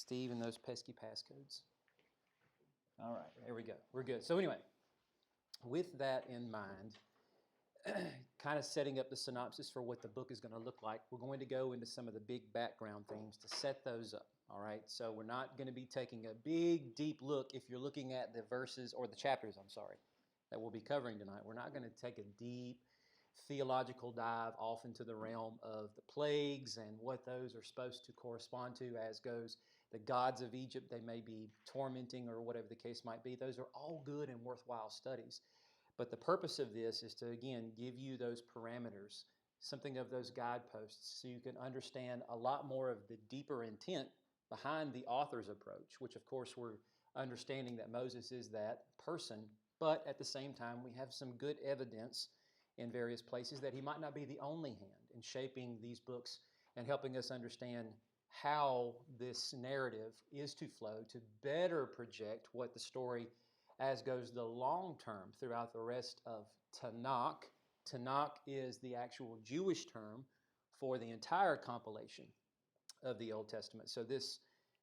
Steve and those pesky passcodes. All right, there we go. We're good. So anyway, with that in mind, kind of setting up the synopsis for what the book is going to look like, we're going to go into some of the big background themes to set those up. All right, so we're not going to be taking a big, deep look. If you're looking at the verses or the chapters, that we'll be covering tonight, we're not going to take a deep theological dive off into the realm of the plagues and what those are supposed to correspond to, as goes the gods of Egypt they may be tormenting or whatever the case might be. Those are all good and worthwhile studies. But the purpose of this is to, again, give you those parameters, something of those guideposts, so you can understand a lot more of the deeper intent behind the author's approach, which, of course, we're understanding that Moses is that person, but at the same time, we have some good evidence in various places that he might not be the only hand in shaping these books and helping us understand how this narrative is to flow to better project what the story as goes the long term throughout the rest of Tanakh. Tanakh is the actual Jewish term for the entire compilation of the Old Testament. So this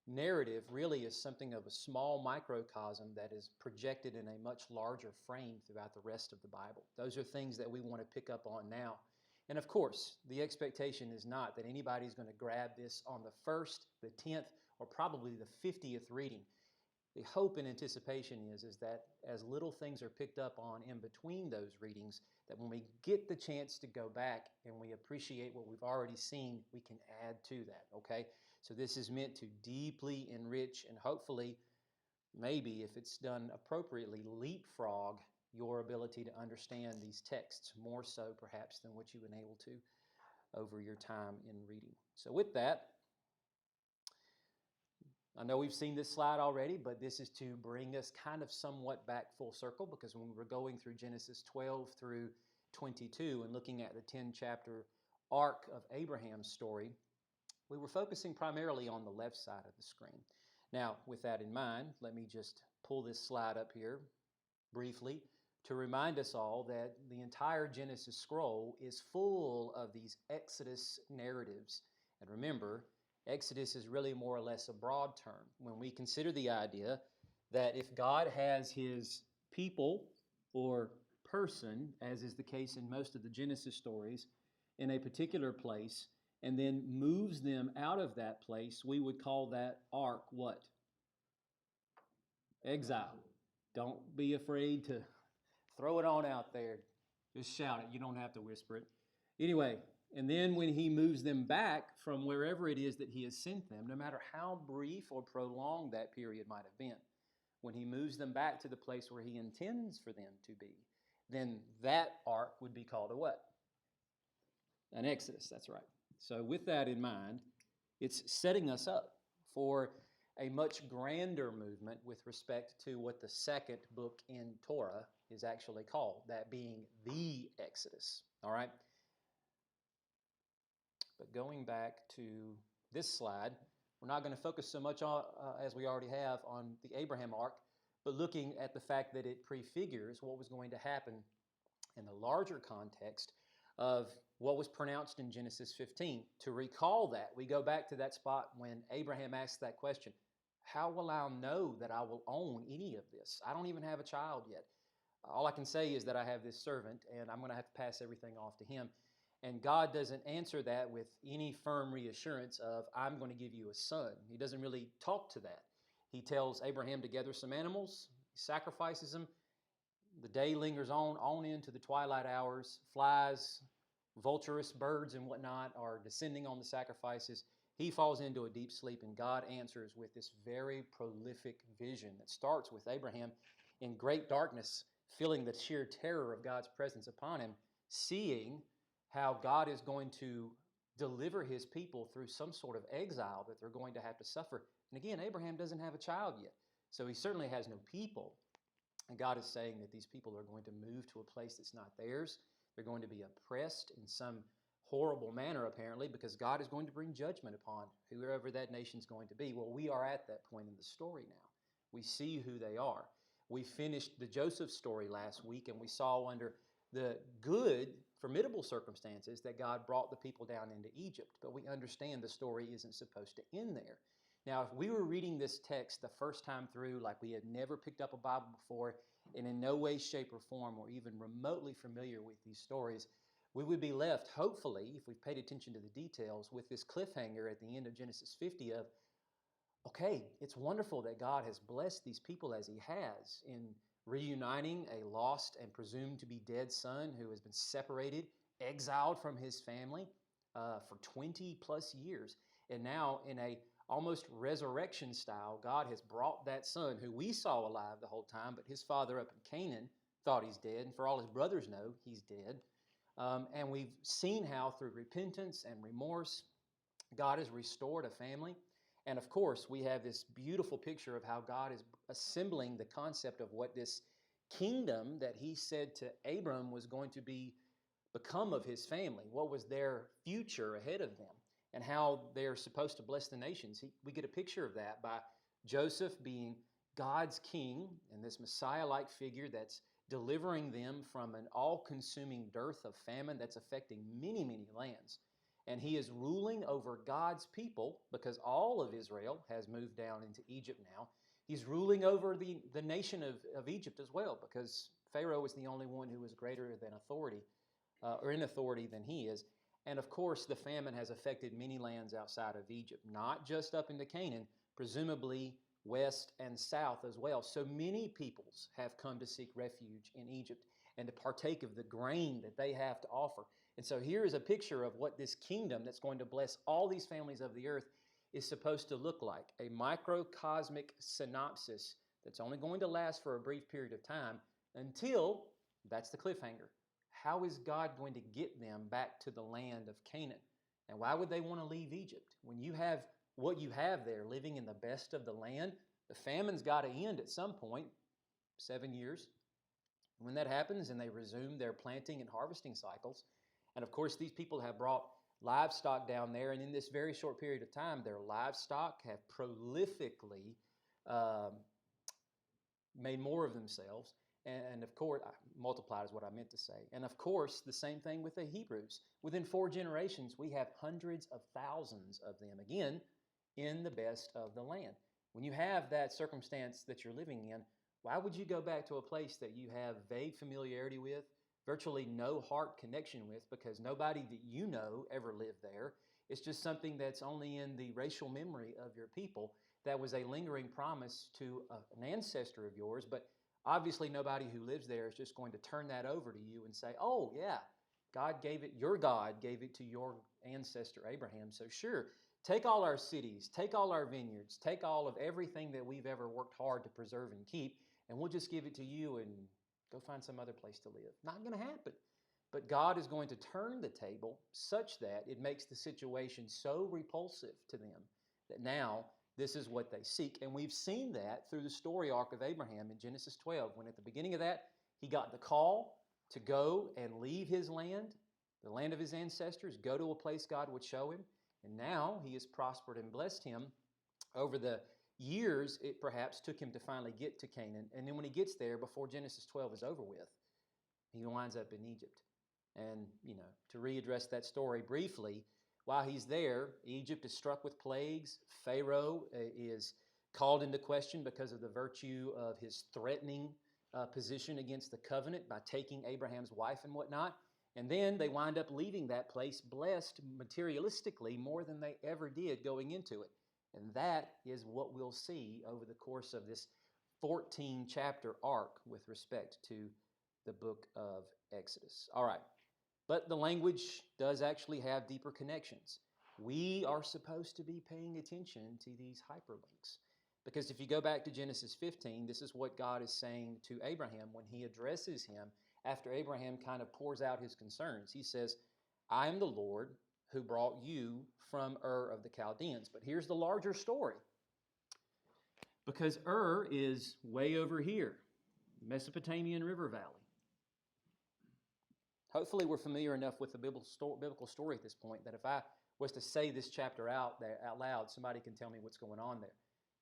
narrative really is something of a small microcosm that is projected in a much larger frame throughout the rest of the Bible. Those are things that we want to pick up on now. And of course, the expectation is not that anybody's going to grab this on the 1st, the 10th, or probably the 50th reading. The hope and anticipation is that as little things are picked up on in between those readings, that when we get the chance to go back and we appreciate what we've already seen, we can add to that, okay? So this is meant to deeply enrich and hopefully, maybe if it's done appropriately, leapfrog your ability to understand these texts more so perhaps than what you've been able to over your time in reading. So with that, I know we've seen this slide already, but this is to bring us kind of somewhat back full circle, because when we were going through Genesis 12 through 22 and looking at the 10-chapter arc of Abraham's story, we were focusing primarily on the left side of the screen. Now, with that in mind, let me just pull this slide up here briefly to remind us all that the entire Genesis scroll is full of these Exodus narratives. And remember, Exodus is really more or less a broad term. When we consider the idea that if God has his people or person, as is the case in most of the Genesis stories, in a particular place, and then moves them out of that place, we would call that ark what? Exile. Don't be afraid to throw it on out there. Just shout it. You don't have to whisper it. Anyway, and then when he moves them back from wherever it is that he has sent them, no matter how brief or prolonged that period might have been, when he moves them back to the place where he intends for them to be, then that ark would be called a what? An Exodus, that's right. So with that in mind, it's setting us up for a much grander movement with respect to what the second book in Torah is actually called, that being the Exodus, all right? But going back to this slide, we're not going to focus so much on, as we already have, on the Abraham ark, but looking at the fact that it prefigures what was going to happen in the larger context of what was pronounced in Genesis 15. To recall that, we go back to that spot when Abraham asked that question, how will I know that I will own any of this? I don't even have a child yet. All I can say is that I have this servant, and I'm going to have to pass everything off to him. And God doesn't answer that with any firm reassurance of, I'm going to give you a son. He doesn't really talk to that. He tells Abraham to gather some animals, he sacrifices them. The day lingers on into the twilight hours. Flies, vulturous birds and whatnot are descending on the sacrifices. He falls into a deep sleep, and God answers with this very prolific vision that starts with Abraham in great darkness, feeling the sheer terror of God's presence upon him, seeing how God is going to deliver his people through some sort of exile that they're going to have to suffer. And again, Abraham doesn't have a child yet, so he certainly has no people. And God is saying that these people are going to move to a place that's not theirs. They're going to be oppressed in some horrible manner, apparently, because God is going to bring judgment upon whoever that nation's going to be. Well, we are at that point in the story now. We see who they are. We finished the Joseph story last week, and we saw under the good, formidable circumstances that God brought the people down into Egypt. But we understand the story isn't supposed to end there. Now, if we were reading this text the first time through, like we had never picked up a Bible before, and in no way, shape, or form were even remotely familiar with these stories, we would be left, hopefully, if we've paid attention to the details, with this cliffhanger at the end of Genesis 50 of, okay, it's wonderful that God has blessed these people as he has in reuniting a lost and presumed to be dead son who has been separated, exiled from his family for 20 plus years. And now in a almost resurrection style, God has brought that son who we saw alive the whole time, but his father up in Canaan thought he's dead, and for all his brothers know, he's dead. And we've seen how through repentance and remorse, God has restored a family. And of course, we have this beautiful picture of how God is assembling the concept of what this kingdom that he said to Abram was going to become of his family, what was their future ahead of them, and how they're supposed to bless the nations. We get a picture of that by Joseph being God's king and this Messiah-like figure that's delivering them from an all-consuming dearth of famine that's affecting many, many lands. And he is ruling over God's people because all of Israel has moved down into Egypt now. He's ruling over the nation of Egypt as well because Pharaoh was the only one who was greater than authority or in authority than he is. And of course, the famine has affected many lands outside of Egypt, not just up into Canaan, presumably west and south as well. So many peoples have come to seek refuge in Egypt and to partake of the grain that they have to offer. And so here is a picture of what this kingdom that's going to bless all these families of the earth is supposed to look like. A microcosmic synopsis that's only going to last for a brief period of time until, that's the cliffhanger. How is God going to get them back to the land of Canaan? And why would they want to leave Egypt? When you have what you have there, living in the best of the land, the famine's got to end at some point, 7 years. When that happens and they resume their planting and harvesting cycles, and of course these people have brought livestock down there, and in this very short period of time, their livestock have prolifically made more of themselves. And of course, multiplied is what I meant to say. And of course, the same thing with the Hebrews. Within 4 generations, we have hundreds of thousands of them, again, in the best of the land. When you have that circumstance that you're living in, why would you go back to a place that you have vague familiarity with, virtually no heart connection with, because nobody that you know ever lived there? It's just something that's only in the racial memory of your people that was a lingering promise to an ancestor of yours, but obviously nobody who lives there is just going to turn that over to you and say, oh yeah, God gave it, your God gave it to your ancestor Abraham, so sure, take all our cities, take all our vineyards, take all of everything that we've ever worked hard to preserve and keep, and we'll just give it to you and go find some other place to live. Not going to happen. But God is going to turn the table such that it makes the situation so repulsive to them that now this is what they seek. And we've seen that through the story arc of Abraham in Genesis 12, when at the beginning of that, he got the call to go and leave his land, the land of his ancestors, go to a place God would show him. And now he has prospered and blessed him. Over the years, it perhaps took him to finally get to Canaan. And then when he gets there, before Genesis 12 is over with, he winds up in Egypt. And, to readdress that story briefly, while he's there, Egypt is struck with plagues. Pharaoh is called into question because of the virtue of his threatening position against the covenant by taking Abraham's wife and whatnot. And then they wind up leaving that place blessed materialistically more than they ever did going into it. And that is what we'll see over the course of this 14-chapter arc with respect to the book of Exodus. All right. But the language does actually have deeper connections. We are supposed to be paying attention to these hyperlinks. Because if you go back to Genesis 15, this is what God is saying to Abraham when he addresses him after Abraham kind of pours out his concerns. He says, I am the Lord who brought you from Ur of the Chaldeans. But here's the larger story. Because Ur is way over here, Mesopotamian River Valley. Hopefully we're familiar enough with the biblical story at this point that if I was to say this chapter out loud, somebody can tell me what's going on there.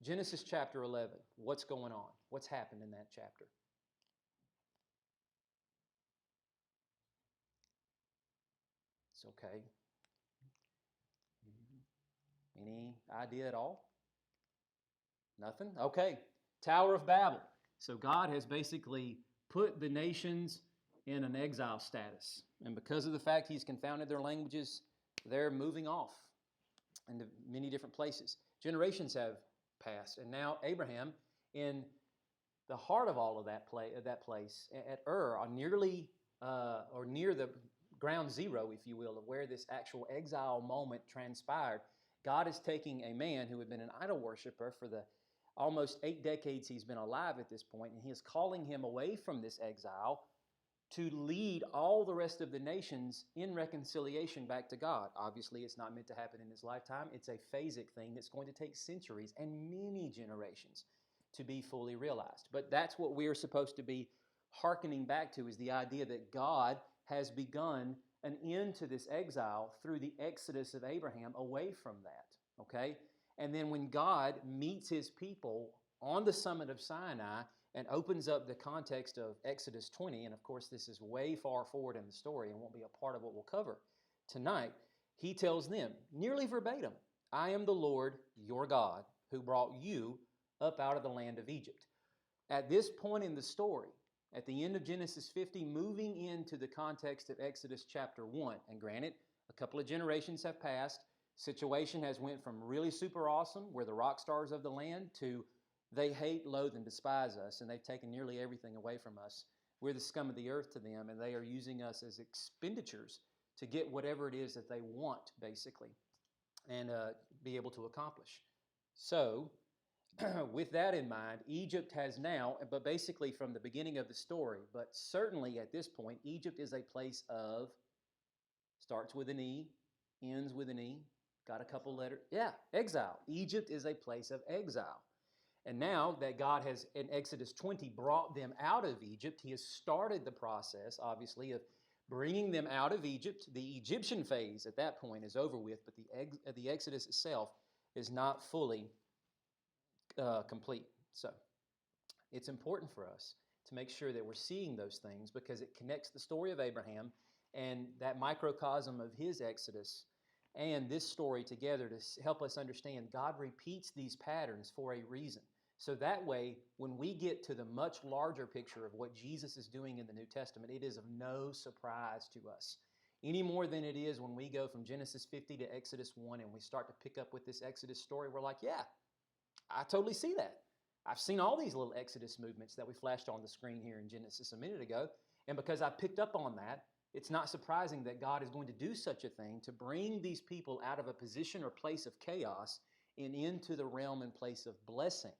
Genesis chapter 11, what's going on? What's happened in that chapter? It's okay. Any idea at all? Nothing? Okay. Tower of Babel. So God has basically put the nations in an exile status. And because of the fact he's confounded their languages, they're moving off into many different places. Generations have passed. And now Abraham, in the heart of all of that place at Ur, near the ground zero, if you will, of where this actual exile moment transpired, God is taking a man who had been an idol worshiper for the almost 8 decades he's been alive at this point, and he is calling him away from this exile to lead all the rest of the nations in reconciliation back to God. Obviously, it's not meant to happen in his lifetime. It's a phasic thing that's going to take centuries and many generations to be fully realized. But that's what we're supposed to be hearkening back to, is the idea that God has begun an end to this exile through the exodus of Abraham away from that, okay? And then when God meets his people on the summit of Sinai and opens up the context of Exodus 20, and of course this is way far forward in the story and won't be a part of what we'll cover tonight, he tells them, nearly verbatim, I am the Lord your God who brought you up out of the land of Egypt. At this point in the story, at the end of Genesis 50, moving into the context of Exodus chapter 1, and granted, a couple of generations have passed, situation has went from really super awesome, we're the rock stars of the land, to they hate, loathe, and despise us, and they've taken nearly everything away from us. We're the scum of the earth to them, and they are using us as expenditures to get whatever it is that they want, basically, and be able to accomplish. So, with that in mind, Egypt has now, but basically from the beginning of the story, but certainly at this point, Egypt is a place of, starts with an E, ends with an E, got a couple letters, exile. Egypt is a place of exile. And now that God has, in Exodus 20, brought them out of Egypt, he has started the process, obviously, of bringing them out of Egypt. The Egyptian phase at that point is over with, but the Exodus itself is not fully complete. So it's important for us to make sure that we're seeing those things, because it connects the story of Abraham and that microcosm of his Exodus and this story together to help us understand God repeats these patterns for a reason. So that way, when we get to the much larger picture of what Jesus is doing in the New Testament, it is of no surprise to us. Any more than it is when we go from Genesis 50 to Exodus 1 and we start to pick up with this Exodus story, we're like, yeah, I totally see that. I've seen all these little Exodus movements that we flashed on the screen here in Genesis a minute ago, and because I picked up on that, it's not surprising that God is going to do such a thing to bring these people out of a position or place of chaos and into the realm and place of blessing.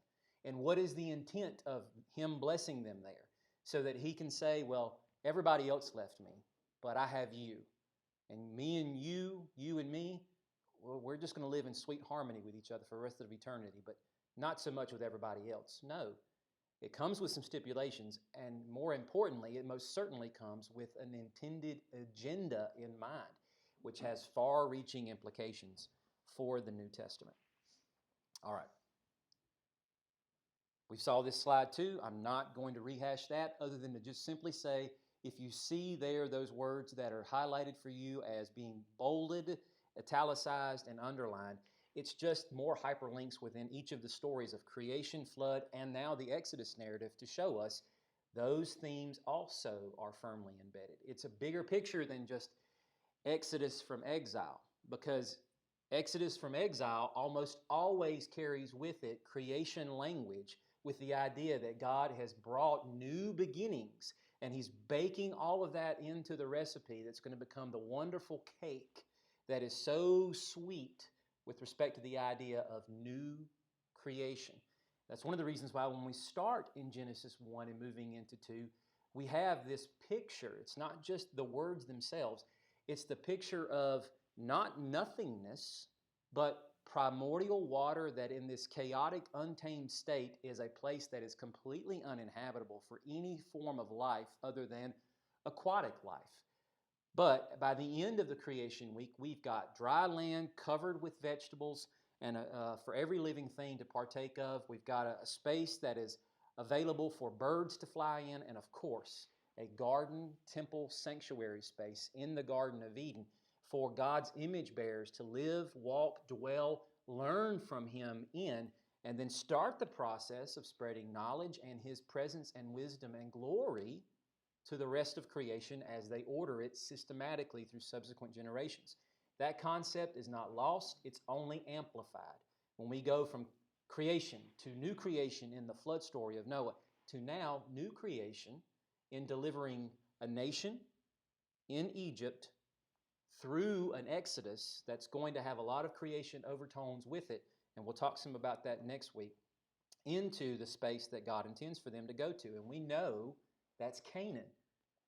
And what is the intent of him blessing them there? So that he can say, well, everybody else left me, but I have you. And me and you and me, well, we're just going to live in sweet harmony with each other for the rest of eternity, but not so much with everybody else. No. It comes with some stipulations, and more importantly, it most certainly comes with an intended agenda in mind, which has far-reaching implications for the New Testament. All right. We saw this slide too. I'm not going to rehash that other than to just simply say, if you see there those words that are highlighted for you as being bolded, italicized, and underlined, it's just more hyperlinks within each of the stories of creation, flood, and now the Exodus narrative to show us those themes also are firmly embedded. It's a bigger picture than just Exodus from exile, because Exodus from exile almost always carries with it creation language with the idea that God has brought new beginnings, and he's baking all of that into the recipe that's going to become the wonderful cake that is so sweet with respect to the idea of new creation. That's one of the reasons why when we start in Genesis 1 and moving into 2, we have this picture. It's not just the words themselves. It's the picture of not nothingness, but primordial water that in this chaotic, untamed state is a place that is completely uninhabitable for any form of life other than aquatic life. But by the end of the creation week, we've got dry land covered with vegetables and for every living thing to partake of. We've got a space that is available for birds to fly in, and of course, a garden, temple, sanctuary space in the Garden of Eden for God's image bearers to live, walk, dwell, learn from him in, and then start the process of spreading knowledge and His presence and wisdom and glory to the rest of creation as they order it systematically through subsequent generations. That concept is not lost, it's only amplified. When we go from creation to new creation in the flood story of Noah, to now new creation in delivering a nation in Egypt through an exodus that's going to have a lot of creation overtones with it, and we'll talk some about that next week, into the space that God intends for them to go to. And we know that's Canaan.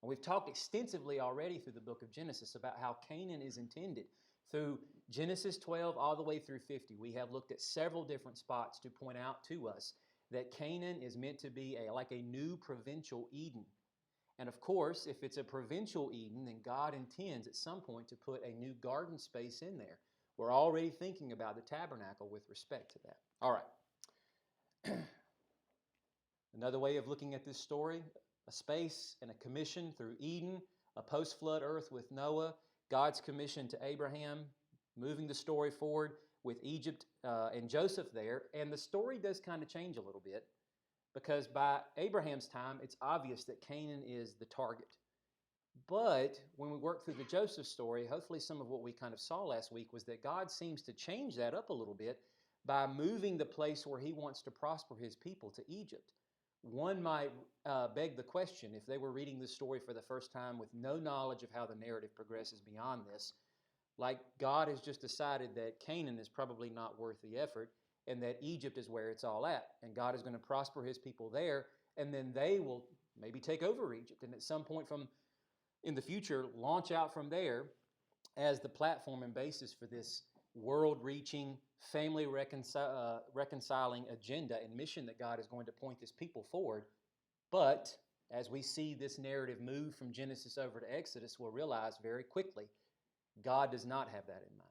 And we've talked extensively already through the book of Genesis about how Canaan is intended. Through Genesis 12 all the way through 50, we have looked at several different spots to point out to us that Canaan is meant to be like a new provincial Eden. And of course, if it's a provincial Eden, then God intends at some point to put a new garden space in there. We're already thinking about the tabernacle with respect to that. All right. Another way of looking at this story, a space and a commission through Eden, a post-flood earth with Noah, God's commission to Abraham, moving the story forward with Egypt and Joseph there. And the story does kind of change a little bit, because by Abraham's time, it's obvious that Canaan is the target. But when we work through the Joseph story, hopefully some of what we kind of saw last week was that God seems to change that up a little bit by moving the place where He wants to prosper His people to Egypt. One might beg the question, if they were reading this story for the first time with no knowledge of how the narrative progresses beyond this, like God has just decided that Canaan is probably not worth the effort, and that Egypt is where it's all at, and God is going to prosper His people there, and then they will maybe take over Egypt, and at some point in the future launch out from there as the platform and basis for this world-reaching, family reconciling agenda and mission that God is going to point this people forward. But as we see this narrative move from Genesis over to Exodus, we'll realize very quickly God does not have that in mind.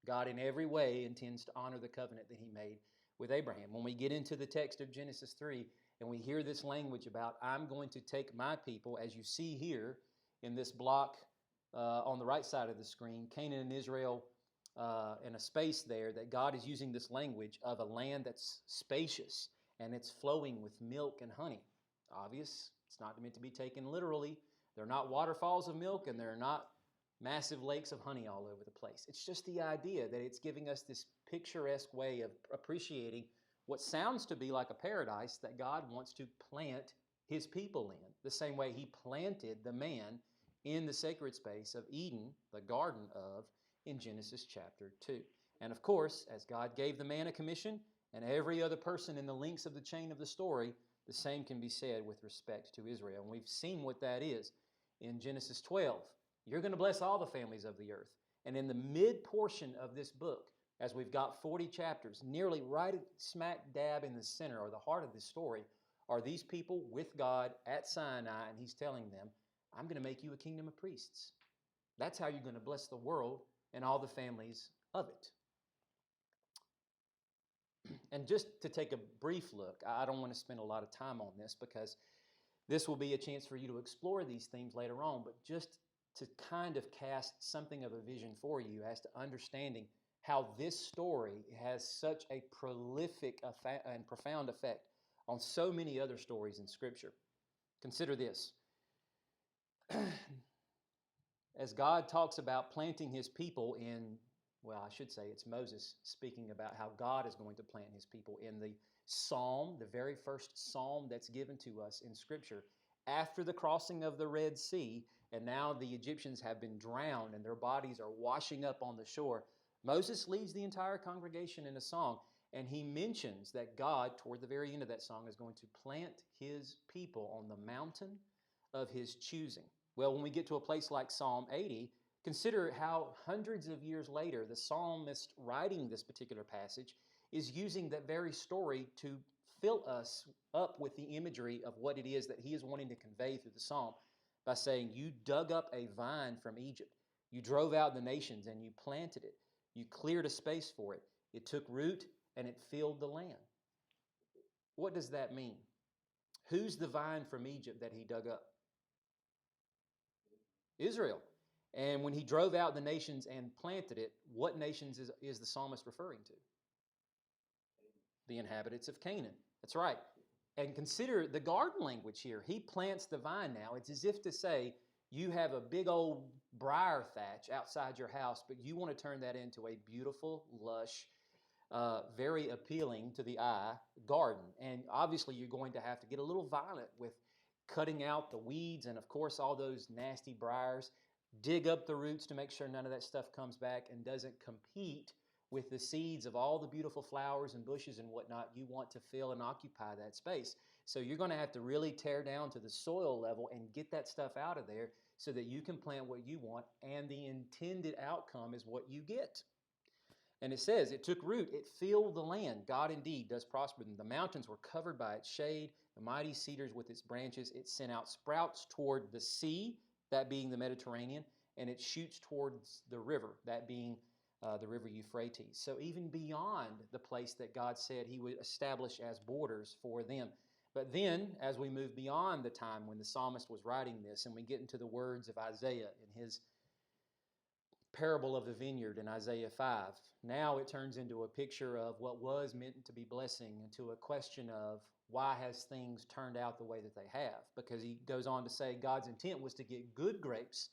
God in every way intends to honor the covenant that He made with Abraham. When we get into the text of Genesis 3 and we hear this language about, I'm going to take my people, as you see here in this block on the right side of the screen, Canaan and Israel, and a space there, that God is using this language of a land that's spacious and it's flowing with milk and honey. Obvious, it's not meant to be taken literally. They're not waterfalls of milk, and they're not massive lakes of honey all over the place. It's just the idea that it's giving us this picturesque way of appreciating what sounds to be like a paradise that God wants to plant His people in, the same way He planted the man in the sacred space of Eden, the garden of, in Genesis chapter 2. And of course, as God gave the man a commission, and every other person in the links of the chain of the story, the same can be said with respect to Israel. And we've seen what that is in Genesis 12. You're going to bless all the families of the earth. And in the mid portion of this book, as we've got 40 chapters, nearly right smack dab in the center or the heart of this story, are these people with God at Sinai, and He's telling them, I'm going to make you a kingdom of priests. That's how you're going to bless the world and all the families of it. And just to take a brief look, I don't want to spend a lot of time on this because this will be a chance for you to explore these themes later on, but just to kind of cast something of a vision for you as to understanding how this story has such a prolific and profound effect on so many other stories in Scripture. Consider this. As God talks about planting His people in, well, I should say it's Moses speaking about how God is going to plant His people in the psalm, the very first psalm that's given to us in Scripture, after the crossing of the Red Sea, and now the Egyptians have been drowned and their bodies are washing up on the shore. Moses leads the entire congregation in a song, and he mentions that God, toward the very end of that song, is going to plant His people on the mountain of His choosing. Well, when we get to a place like Psalm 80, consider how hundreds of years later, the psalmist writing this particular passage is using that very story to fill us up with the imagery of what it is that he is wanting to convey through the psalm by saying, you dug up a vine from Egypt. You drove out the nations and you planted it. You cleared a space for it. It took root and it filled the land. What does that mean? Who's the vine from Egypt that he dug up? Israel. And when he drove out the nations and planted it, what nations is the psalmist referring to? the inhabitants of Canaan. That's right. And consider the garden language here. He plants the vine now. It's as if to say, you have a big old briar thatch outside your house, but you want to turn that into a beautiful, lush, very appealing to the eye garden. And obviously you're going to have to get a little violent with cutting out the weeds and, of course, all those nasty briars. Dig up the roots to make sure none of that stuff comes back and doesn't compete with the seeds of all the beautiful flowers and bushes and whatnot. You want to fill and occupy that space. So you're going to have to really tear down to the soil level and get that stuff out of there so that you can plant what you want, and the intended outcome is what you get. And it says, it took root, it filled the land. God indeed does prosper them. The mountains were covered by its shade, the mighty cedars with its branches. It sent out sprouts toward the sea, that being the Mediterranean, and it shoots towards the river, that being the river Euphrates. So even beyond the place that God said he would establish as borders for them. But then, as we move beyond the time when the psalmist was writing this, and we get into the words of Isaiah in his parable of the vineyard in Isaiah 5, now it turns into a picture of what was meant to be blessing, into a question of why has things turned out the way that they have? Because he goes on to say God's intent was to get good grapes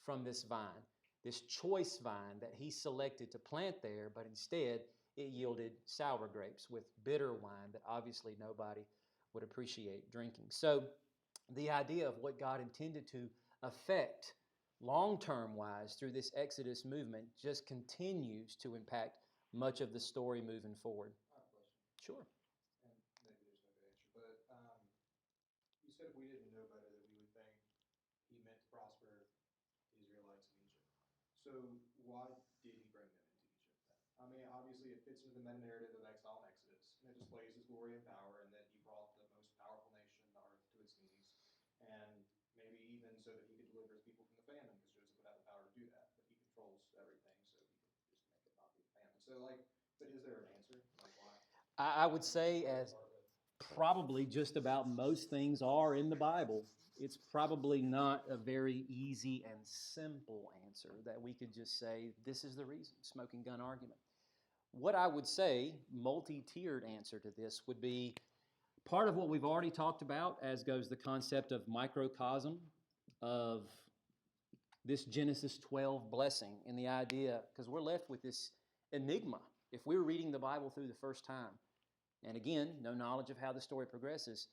from this vine, this choice vine that he selected to plant there, but instead it yielded sour grapes with bitter wine that obviously nobody would appreciate drinking. So the idea of what God intended to affect long-term wise through this Exodus movement just continues to impact much of the story moving forward. I have a question. Sure. And maybe there's no good answer, but you said if we didn't know better that we would think he meant to prosper Israelites in Egypt. So why did he bring them into Egypt then? I mean, obviously it fits into the meta-narrative of exile and Exodus, and it displays his glory and power, and that he brought the most powerful nation on the earth to its knees, and maybe even so that he could deliver his people from the famine, because Joseph would have the power to do that, but he controls everything, so he could just make it not be a famine. So but is there an answer? Like why? I would say, as probably just about most things are in the Bible, it's probably not a very easy and simple answer that we could just say, this is the reason, smoking gun argument. What I would say, multi-tiered answer to this would be part of what we've already talked about, as goes the concept of microcosm, of this Genesis 12 blessing, and the idea, because we're left with this enigma. If we're reading the Bible through the first time, and again, no knowledge of how the story progresses,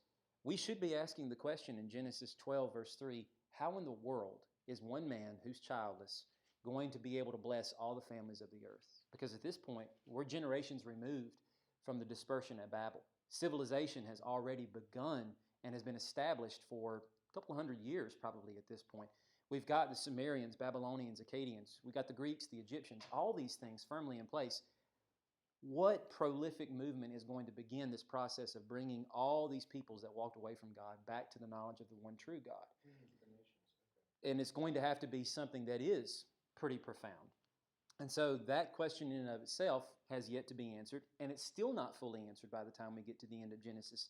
we should be asking the question in Genesis 12, verse 3, how in the world is one man who's childless going to be able to bless all the families of the earth? Because at this point, we're generations removed from the dispersion at Babel. Civilization has already begun and has been established for a couple hundred years probably at this point. We've got the Sumerians, Babylonians, Akkadians. We've got the Greeks, the Egyptians, all these things firmly in place. What prolific movement is going to begin this process of bringing all these peoples that walked away from God back to the knowledge of the one true God? The nations. Okay. And it's going to have to be something that is pretty profound. And so that question in and of itself has yet to be answered, and it's still not fully answered by the time we get to the end of Genesis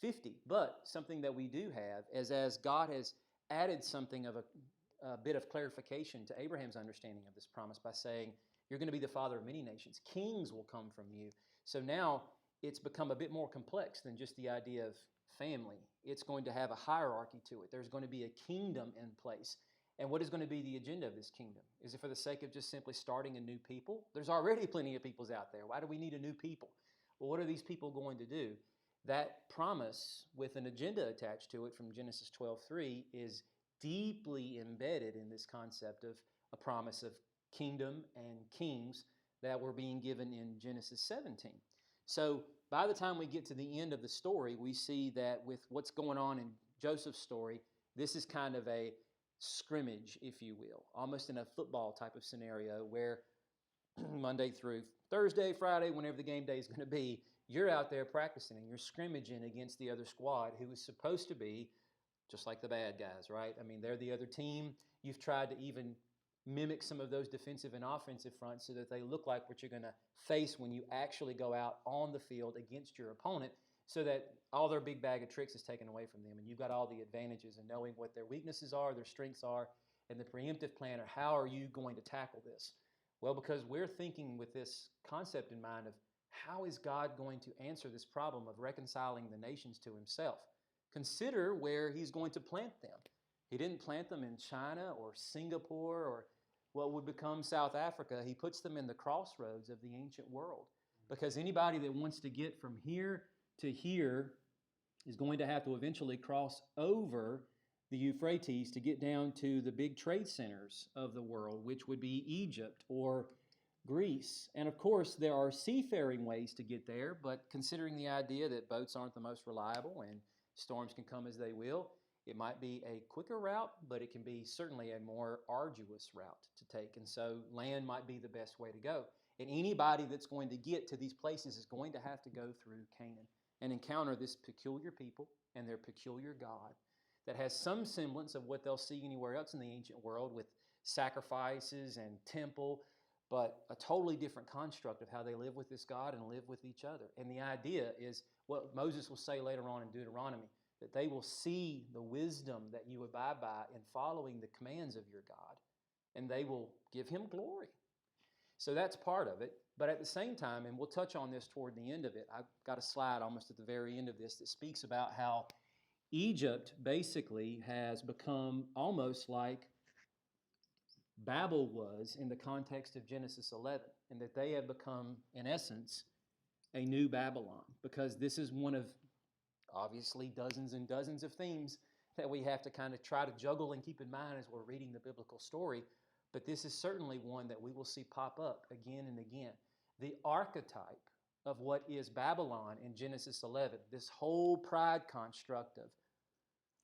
50. But something that we do have is, as God has added something of a bit of clarification to Abraham's understanding of this promise by saying, you're going to be the father of many nations. Kings will come from you. So now it's become a bit more complex than just the idea of family. It's going to have a hierarchy to it. There's going to be a kingdom in place. And what is going to be the agenda of this kingdom? Is it for the sake of just simply starting a new people? There's already plenty of peoples out there. Why do we need a new people? Well, what are these people going to do? That promise with an agenda attached to it from Genesis 12:3 is deeply embedded in this concept of a promise of kingdom and kings that were being given in Genesis 17. So by the time we get to the end of the story, we see that with what's going on in Joseph's story, this is kind of a scrimmage, if you will, almost in a football type of scenario where Monday through Thursday, Friday, whenever the game day is going to be, you're out there practicing and you're scrimmaging against the other squad who is supposed to be just like the bad guys, right? I mean, they're the other team. You've tried to even mimic some of those defensive and offensive fronts so that they look like what you're going to face when you actually go out on the field against your opponent, so that all their big bag of tricks is taken away from them, and you've got all the advantages in knowing what their weaknesses are, their strengths are, and the preemptive plan, or how are you going to tackle this? Well, because we're thinking with this concept in mind of how is God going to answer this problem of reconciling the nations to himself? Consider where he's going to plant them. He didn't plant them in China or Singapore or what would become South Africa. He puts them in the crossroads of the ancient world, because anybody that wants to get from here to here is going to have to eventually cross over the Euphrates to get down to the big trade centers of the world, which would be Egypt or Greece. And of course, there are seafaring ways to get there, but considering the idea that boats aren't the most reliable and storms can come as they will, it might be a quicker route, but it can be certainly a more arduous route to take. And so land might be the best way to go. And anybody that's going to get to these places is going to have to go through Canaan and encounter this peculiar people and their peculiar God that has some semblance of what they'll see anywhere else in the ancient world, with sacrifices and temple, but a totally different construct of how they live with this God and live with each other. And the idea is what Moses will say later on in Deuteronomy, that they will see the wisdom that you abide by in following the commands of your God, and they will give him glory. So that's part of it. But at the same time, and we'll touch on this toward the end of it, I've got a slide almost at the very end of this that speaks about how Egypt basically has become almost like Babel was in the context of Genesis 11, and that they have become, in essence, a new Babylon, because this is one of obviously dozens and dozens of themes that we have to kind of try to juggle and keep in mind as we're reading the biblical story. But this is certainly one that we will see pop up again and again. The archetype of what is Babylon in Genesis 11, this whole pride construct of,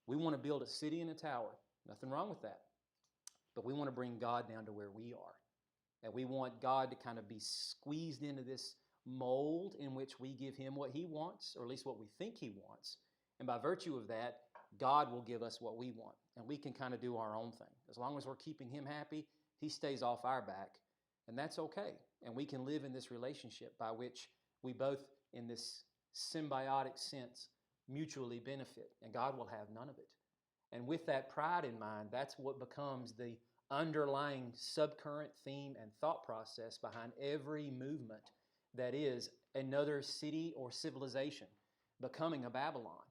we want to build a city and a tower. Nothing wrong with that. But we want to bring God down to where we are. And we want God to kind of be squeezed into this mold in which we give him what he wants, or at least what we think he wants. And by virtue of that, God will give us what we want. And we can kind of do our own thing. As long as we're keeping him happy, he stays off our back. And that's okay. And we can live in this relationship by which we both, in this symbiotic sense, mutually benefit. And God will have none of it. And with that pride in mind, that's what becomes the underlying subcurrent theme and thought process behind every movement that is another city or civilization becoming a Babylon.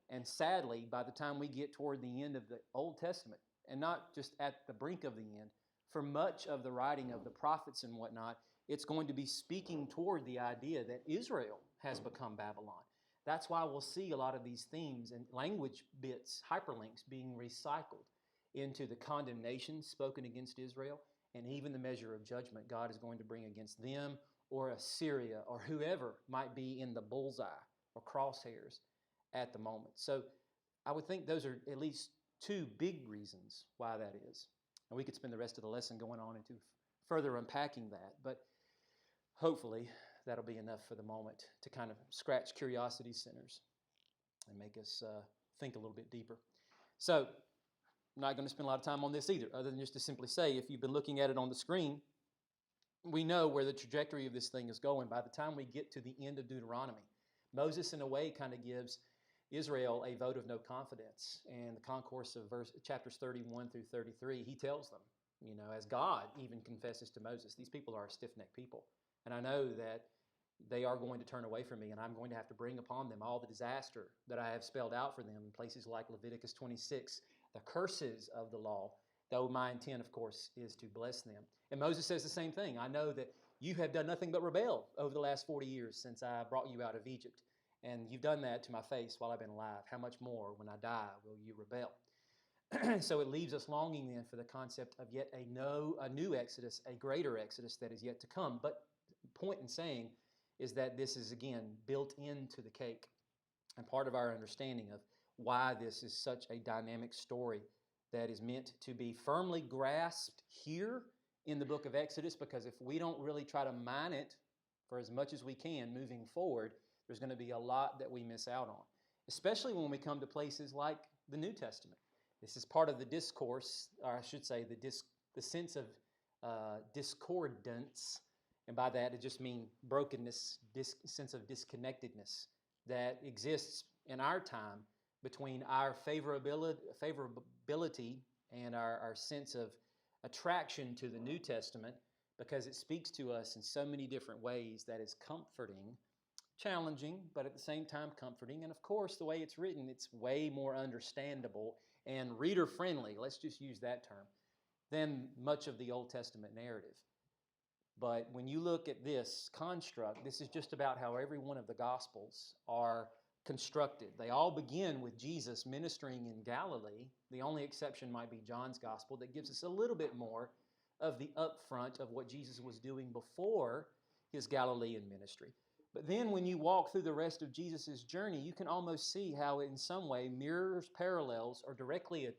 And sadly, by the time we get toward the end of the Old Testament, and not just at the brink of the end, for much of the writing of the prophets and whatnot, it's going to be speaking toward the idea that Israel has become Babylon. That's why we'll see a lot of these themes and language bits, hyperlinks, being recycled into the condemnation spoken against Israel, and even the measure of judgment God is going to bring against them, or Assyria, or whoever might be in the bullseye or crosshairs at the moment. So I would think those are at least two big reasons why that is. And we could spend the rest of the lesson going on into further unpacking that, but hopefully that'll be enough for the moment to kind of scratch curiosity centers and make us think a little bit deeper. So I'm not going to spend a lot of time on this either, other than just to simply say, if you've been looking at it on the screen, we know where the trajectory of this thing is going by the time we get to the end of Deuteronomy. Moses, in a way, kind of gives Israel a vote of no confidence. And the concourse of chapters 31 through 33, he tells them, as God even confesses to Moses, these people are a stiff-necked people. And I know that they are going to turn away from me, and I'm going to have to bring upon them all the disaster that I have spelled out for them in places like Leviticus 26, the curses of the law, though my intent, of course, is to bless them. And Moses says the same thing. I know that you have done nothing but rebel over the last 40 years since I brought you out of Egypt. And you've done that to my face while I've been alive. How much more when I die will you rebel? So it leaves us longing then for the concept of yet a new Exodus, a greater Exodus that is yet to come. But the point in saying is that this is, again, built into the cake and part of our understanding of why this is such a dynamic story that is meant to be firmly grasped here in the book of Exodus, because if we don't really try to mine it for as much as we can moving forward, there's going to be a lot that we miss out on, especially when we come to places like the New Testament. This is part of the discourse, or I should say the sense of discordance, and by that it just means brokenness, sense of disconnectedness that exists in our time between our favorability and our sense of attraction to the New Testament, because it speaks to us in so many different ways that is comforting, challenging, but at the same time comforting. And of course, the way it's written, it's way more understandable and reader-friendly, let's just use that term, than much of the Old Testament narrative. But when you look at this construct, this is just about how every one of the Gospels are constructed. They all begin with Jesus ministering in Galilee. The only exception might be John's Gospel that gives us a little bit more of the upfront of what Jesus was doing before his Galilean ministry. But then when you walk through the rest of Jesus' journey, you can almost see how it in some way mirrors, parallels, or directly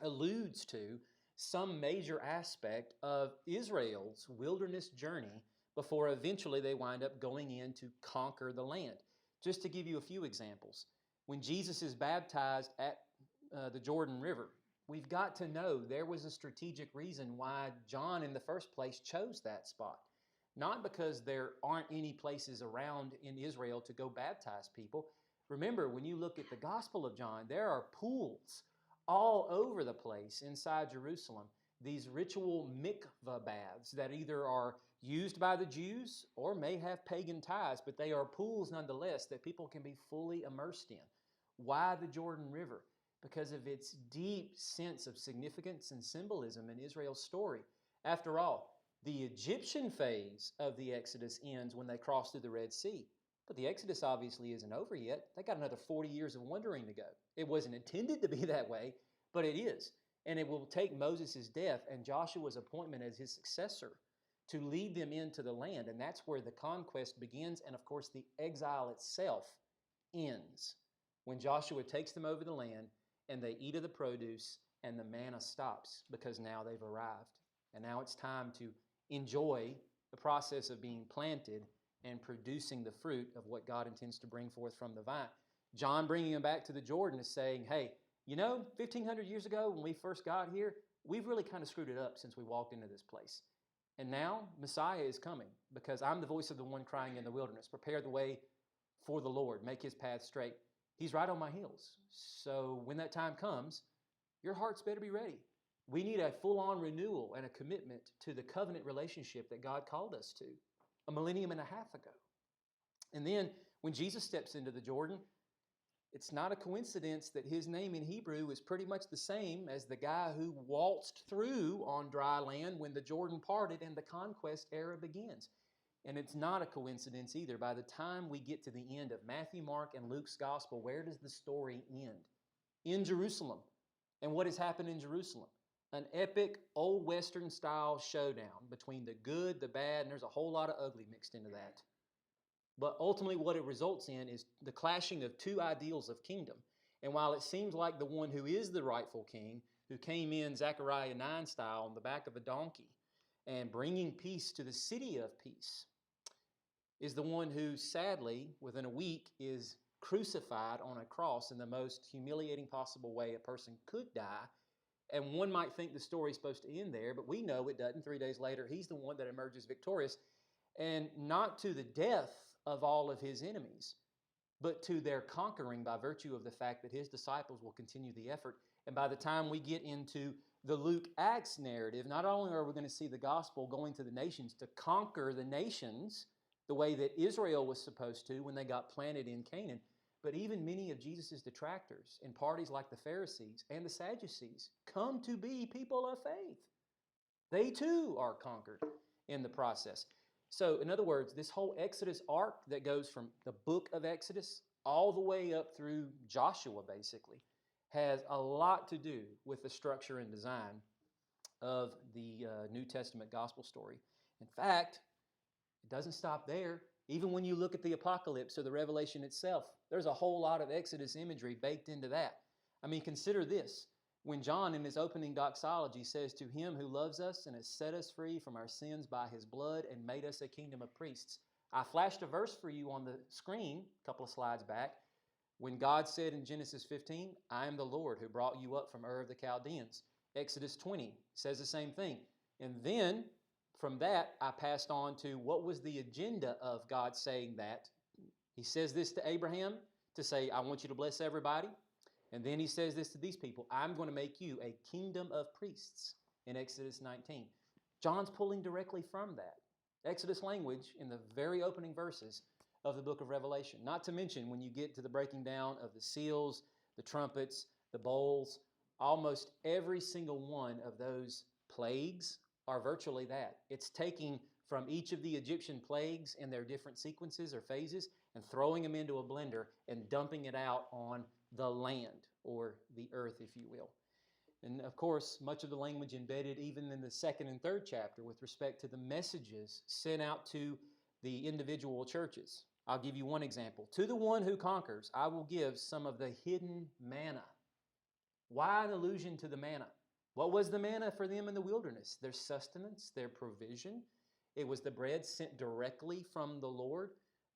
alludes to some major aspect of Israel's wilderness journey before eventually they wind up going in to conquer the land. Just to give you a few examples, when Jesus is baptized at the Jordan River, we've got to know there was a strategic reason why John in the first place chose that spot. Not because there aren't any places around in Israel to go baptize people. Remember, when you look at the Gospel of John, there are pools all over the place inside Jerusalem, these ritual mikvah baths that either are used by the Jews or may have pagan ties, but they are pools nonetheless that people can be fully immersed in. Why the Jordan River? Because of its deep sense of significance and symbolism in Israel's story. After all, the Egyptian phase of the Exodus ends when they cross through the Red Sea. But the Exodus obviously isn't over yet. They got another 40 years of wandering to go. It wasn't intended to be that way, but it is. And it will take Moses' death and Joshua's appointment as his successor to lead them into the land. And that's where the conquest begins. And of course, the exile itself ends when Joshua takes them over the land and they eat of the produce and the manna stops because now they've arrived. And now it's time to enjoy the process of being planted and producing the fruit of what God intends to bring forth from the vine. John bringing them back to the Jordan is saying, hey, 1,500 years ago when we first got here, we've really kind of screwed it up since we walked into this place. And now Messiah is coming because I'm the voice of the one crying in the wilderness. Prepare the way for the Lord. Make his path straight. He's right on my heels. So when that time comes, your hearts better be ready. We need a full-on renewal and a commitment to the covenant relationship that God called us to 1.5 millennium ago. And then when Jesus steps into the Jordan, it's not a coincidence that his name in Hebrew is pretty much the same as the guy who waltzed through on dry land when the Jordan parted and the conquest era begins. And it's not a coincidence either. By the time we get to the end of Matthew, Mark, and Luke's gospel, where does the story end? In Jerusalem. And what has happened in Jerusalem? An epic old Western style showdown between the good, the bad, and there's a whole lot of ugly mixed into that. But ultimately what it results in is the clashing of two ideals of kingdom. And while it seems like the one who is the rightful king, who came in Zechariah 9 style on the back of a donkey and bringing peace to the city of peace, is the one who sadly, within a week, is crucified on a cross in the most humiliating possible way a person could die. And one might think the story's supposed to end there, but we know it doesn't. 3 days later, he's the one that emerges victorious, and not to the death of all of his enemies, but to their conquering by virtue of the fact that his disciples will continue the effort. And by the time we get into the Luke Acts narrative, not only are we going to see the gospel going to the nations to conquer the nations the way that Israel was supposed to when they got planted in Canaan, but even many of Jesus' detractors in parties like the Pharisees and the Sadducees come to be people of faith. They too are conquered in the process. So, in other words, this whole Exodus arc that goes from the book of Exodus all the way up through Joshua, basically, has a lot to do with the structure and design of the New Testament gospel story. In fact, it doesn't stop there. Even when you look at the Apocalypse or the Revelation itself, there's a whole lot of Exodus imagery baked into that. I mean, consider this. When John, in his opening doxology, says, "To him who loves us and has set us free from our sins by his blood and made us a kingdom of priests." I flashed a verse for you on the screen a couple of slides back when God said in Genesis 15, "I am the Lord who brought you up from Ur of the Chaldeans." Exodus 20 says the same thing. And then from that, I passed on to what was the agenda of God saying that. He says this to Abraham to say, "I want you to bless everybody." And then he says this to these people, "I'm going to make you a kingdom of priests," in Exodus 19. John's pulling directly from that. Exodus language in the very opening verses of the book of Revelation. Not to mention when you get to the breaking down of the seals, the trumpets, the bowls, almost every single one of those plagues are virtually that. It's taking from each of the Egyptian plagues in their different sequences or phases and throwing them into a blender and dumping it out on the land or the earth, if you will. And of course, much of the language embedded even in the second and third chapter with respect to the messages sent out to the individual churches. I'll give you one example. To the one who conquers, I will give some of the hidden manna. Why an allusion to the manna? What was the manna for them in the wilderness? Their sustenance, their provision. It was the bread sent directly from the Lord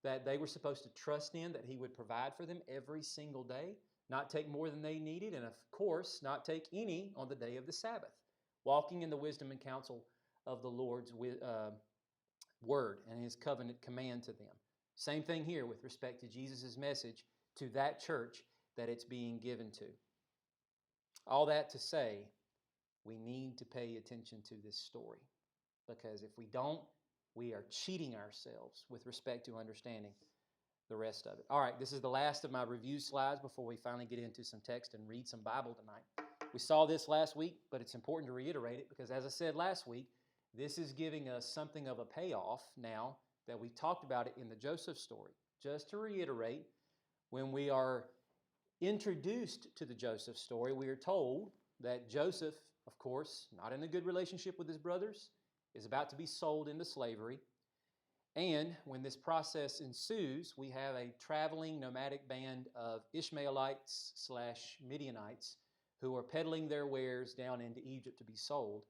that they were supposed to trust in, that He would provide for them every single day, not take more than they needed, and of course, not take any on the day of the Sabbath, walking in the wisdom and counsel of the Lord's word and His covenant command to them. Same thing here with respect to Jesus' message to that church that it's being given to. All that to say, we need to pay attention to this story, because if we don't, we are cheating ourselves with respect to understanding the rest of it. All right, this is the last of my review slides before we finally get into some text and read some Bible tonight. We saw this last week, but it's important to reiterate it because, as I said last week, this is giving us something of a payoff now that we talked about it in the Joseph story. Just to reiterate, when we are introduced to the Joseph story, we are told that Joseph, of course, not in a good relationship with his brothers, is about to be sold into slavery. And when this process ensues, we have a traveling nomadic band of Ishmaelites/Midianites who are peddling their wares down into Egypt to be sold.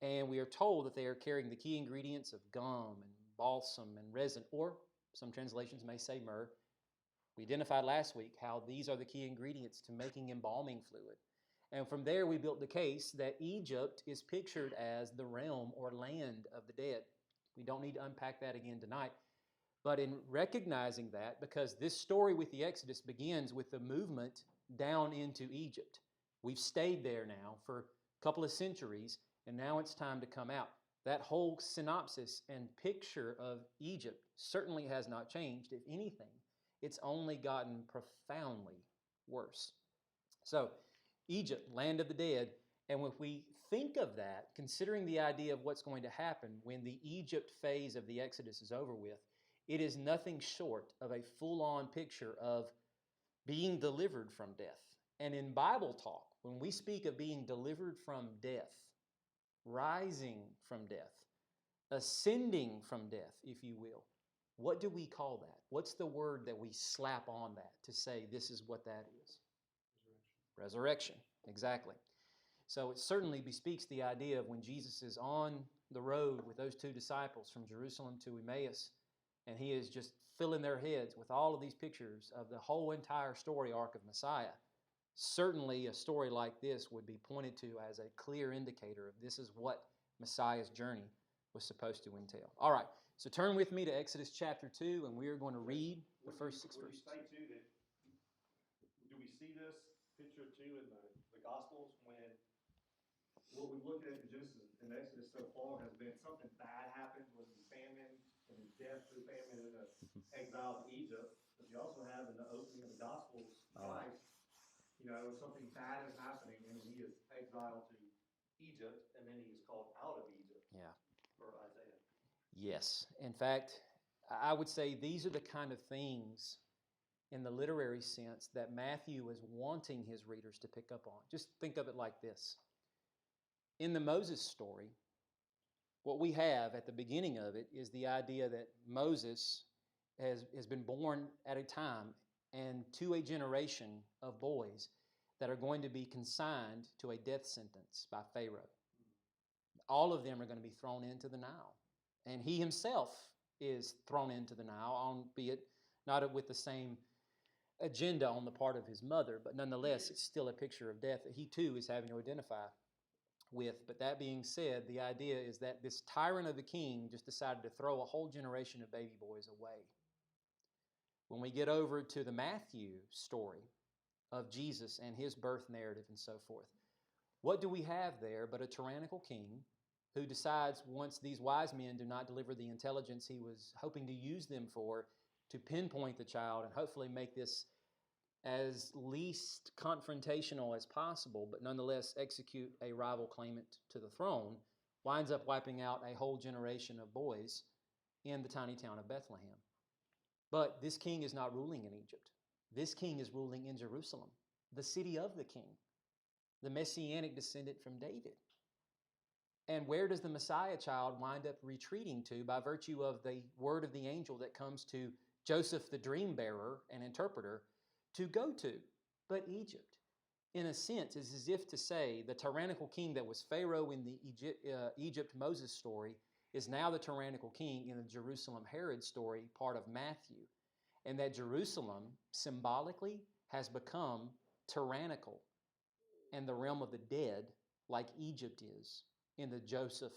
And we are told that they are carrying the key ingredients of gum and balsam and resin, or some translations may say myrrh. We identified last week how these are the key ingredients to making embalming fluid. And from there, we built the case that Egypt is pictured as the realm or land of the dead. We don't need to unpack that again tonight. But in recognizing that, because this story with the Exodus begins with the movement down into Egypt. We've stayed there now for a couple of centuries, and now it's time to come out. That whole synopsis and picture of Egypt certainly has not changed. If anything, it's only gotten profoundly worse. So, Egypt, land of the dead, and if we think of that, considering the idea of what's going to happen when the Egypt phase of the Exodus is over with, it is nothing short of a full-on picture of being delivered from death. And in Bible talk, when we speak of being delivered from death, rising from death, ascending from death, if you will, what do we call that? What's the word that we slap on that to say this is what that is? Resurrection, exactly. So it certainly bespeaks the idea of when Jesus is on the road with those two disciples from Jerusalem to Emmaus, and He is just filling their heads with all of these pictures of the whole entire story arc of Messiah. Certainly a story like this would be pointed to as a clear indicator of this is what Messiah's journey was supposed to entail. All right, so turn with me to Exodus chapter 2, and we are going to read the first 6 verses. Would you say, too, that do we see this picture, too, in the Gospels when what we've looked at in Genesis and Exodus so far has been something bad happened, whether it be famine and his death through famine and the exile to Egypt, but you also have in the opening of the Gospels, Christ, something bad is happening and he is exiled to Egypt and then he is called out of Egypt. Yeah. For Isaiah. Yes. In fact, I would say these are the kind of things in the literary sense that Matthew is wanting his readers to pick up on. Just think of it like this. In the Moses story, what we have at the beginning of it is the idea that Moses has been born at a time and to a generation of boys that are going to be consigned to a death sentence by Pharaoh. All of them are going to be thrown into the Nile. And he himself is thrown into the Nile, albeit not with the same agenda on the part of his mother, but nonetheless, it's still a picture of death that he too is having to identify with. But that being said, the idea is that this tyrant of a king just decided to throw a whole generation of baby boys away. When we get over to the Matthew story of Jesus and his birth narrative and so forth, what do we have there but a tyrannical king who decides once these wise men do not deliver the intelligence he was hoping to use them for, to pinpoint the child and hopefully make this as least confrontational as possible, but nonetheless execute a rival claimant to the throne, winds up wiping out a whole generation of boys in the tiny town of Bethlehem. But this king is not ruling in Egypt. This king is ruling in Jerusalem, the city of the king, the messianic descendant from David. And where does the Messiah child wind up retreating to by virtue of the word of the angel that comes to Joseph, the dream bearer and interpreter, to go to? But Egypt. In a sense, is as if to say the tyrannical king that was Pharaoh in the Egypt Moses story is now the tyrannical king in the Jerusalem Herod story, part of Matthew. And that Jerusalem, symbolically, has become tyrannical and the realm of the dead, like Egypt is in the Joseph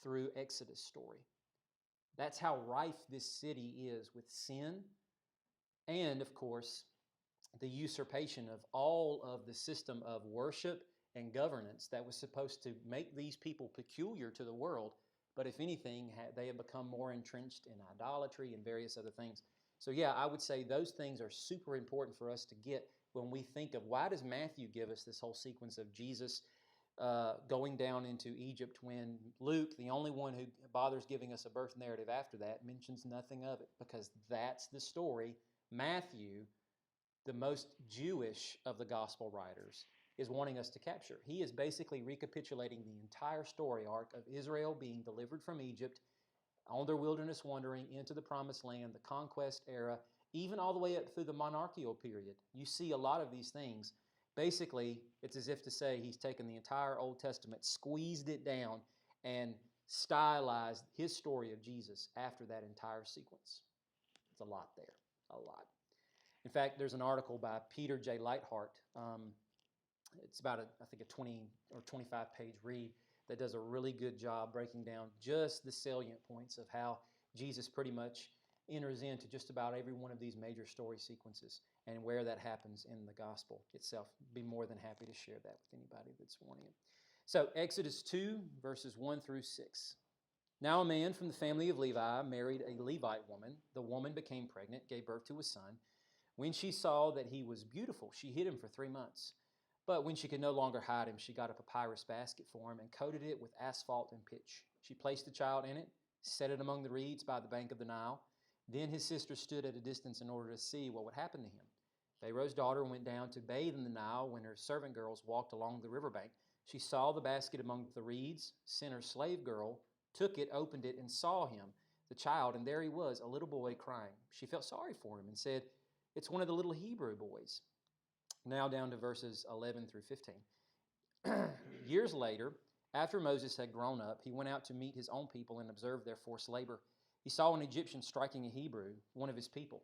through Exodus story. That's how rife this city is with sin and, of course, the usurpation of all of the system of worship and governance that was supposed to make these people peculiar to the world. But if anything, they have become more entrenched in idolatry and various other things. So yeah, I would say those things are super important for us to get when we think of why does Matthew give us this whole sequence of Jesus going down into Egypt when Luke, the only one who bothers giving us a birth narrative after that, mentions nothing of it, because that's the story Matthew, the most Jewish of the gospel writers, is wanting us to capture. He is basically recapitulating the entire story arc of Israel being delivered from Egypt, on their wilderness wandering into the promised land, the conquest era, even all the way up through the monarchical period. You see a lot of these things. Basically, it's as if to say he's taken the entire Old Testament, squeezed it down, and stylized his story of Jesus after that entire sequence. It's a lot there, a lot. In fact, there's an article by Peter J. Lightheart. It's about, I think, a 20 or 25-page read that does a really good job breaking down just the salient points of how Jesus pretty much enters into just about every one of these major story sequences and where that happens in the gospel itself. Be more than happy to share that with anybody that's wanting it. So Exodus 2, verses 1 through 6. Now a man from the family of Levi married a Levite woman. The woman became pregnant, gave birth to a son. When she saw that he was beautiful, she hid him for 3 months. But when she could no longer hide him, she got a papyrus basket for him and coated it with asphalt and pitch. She placed the child in it, set it among the reeds by the bank of the Nile. Then his sister stood at a distance in order to see what would happen to him. Pharaoh's daughter went down to bathe in the Nile when her servant girls walked along the riverbank. She saw the basket among the reeds, sent her slave girl, took it, opened it, and saw him, the child, and there he was, a little boy crying. She felt sorry for him and said, "It's one of the little Hebrew boys." Now down to verses 11 through 15. Years later, after Moses had grown up, he went out to meet his own people and observed their forced labor. He saw an Egyptian striking a Hebrew, one of his people.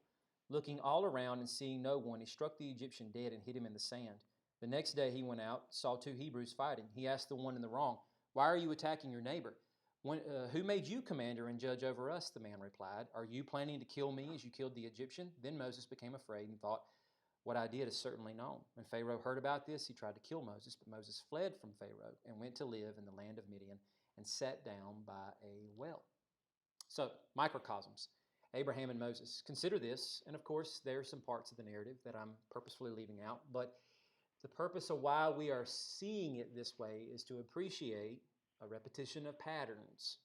Looking all around and seeing no one, he struck the Egyptian dead and hid him in the sand. The next day he went out, saw 2 Hebrews fighting. He asked the one in the wrong, "Why are you attacking your neighbor?" Who made you commander and judge over us?" the man replied. "Are you planning to kill me as you killed the Egyptian?" Then Moses became afraid and thought, "What I did is certainly known." When Pharaoh heard about this, he tried to kill Moses, but Moses fled from Pharaoh and went to live in the land of Midian and sat down by a well. So, microcosms, Abraham and Moses. Consider this, and of course, there are some parts of the narrative that I'm purposefully leaving out, but the purpose of why we are seeing it this way is to appreciate a repetition of patterns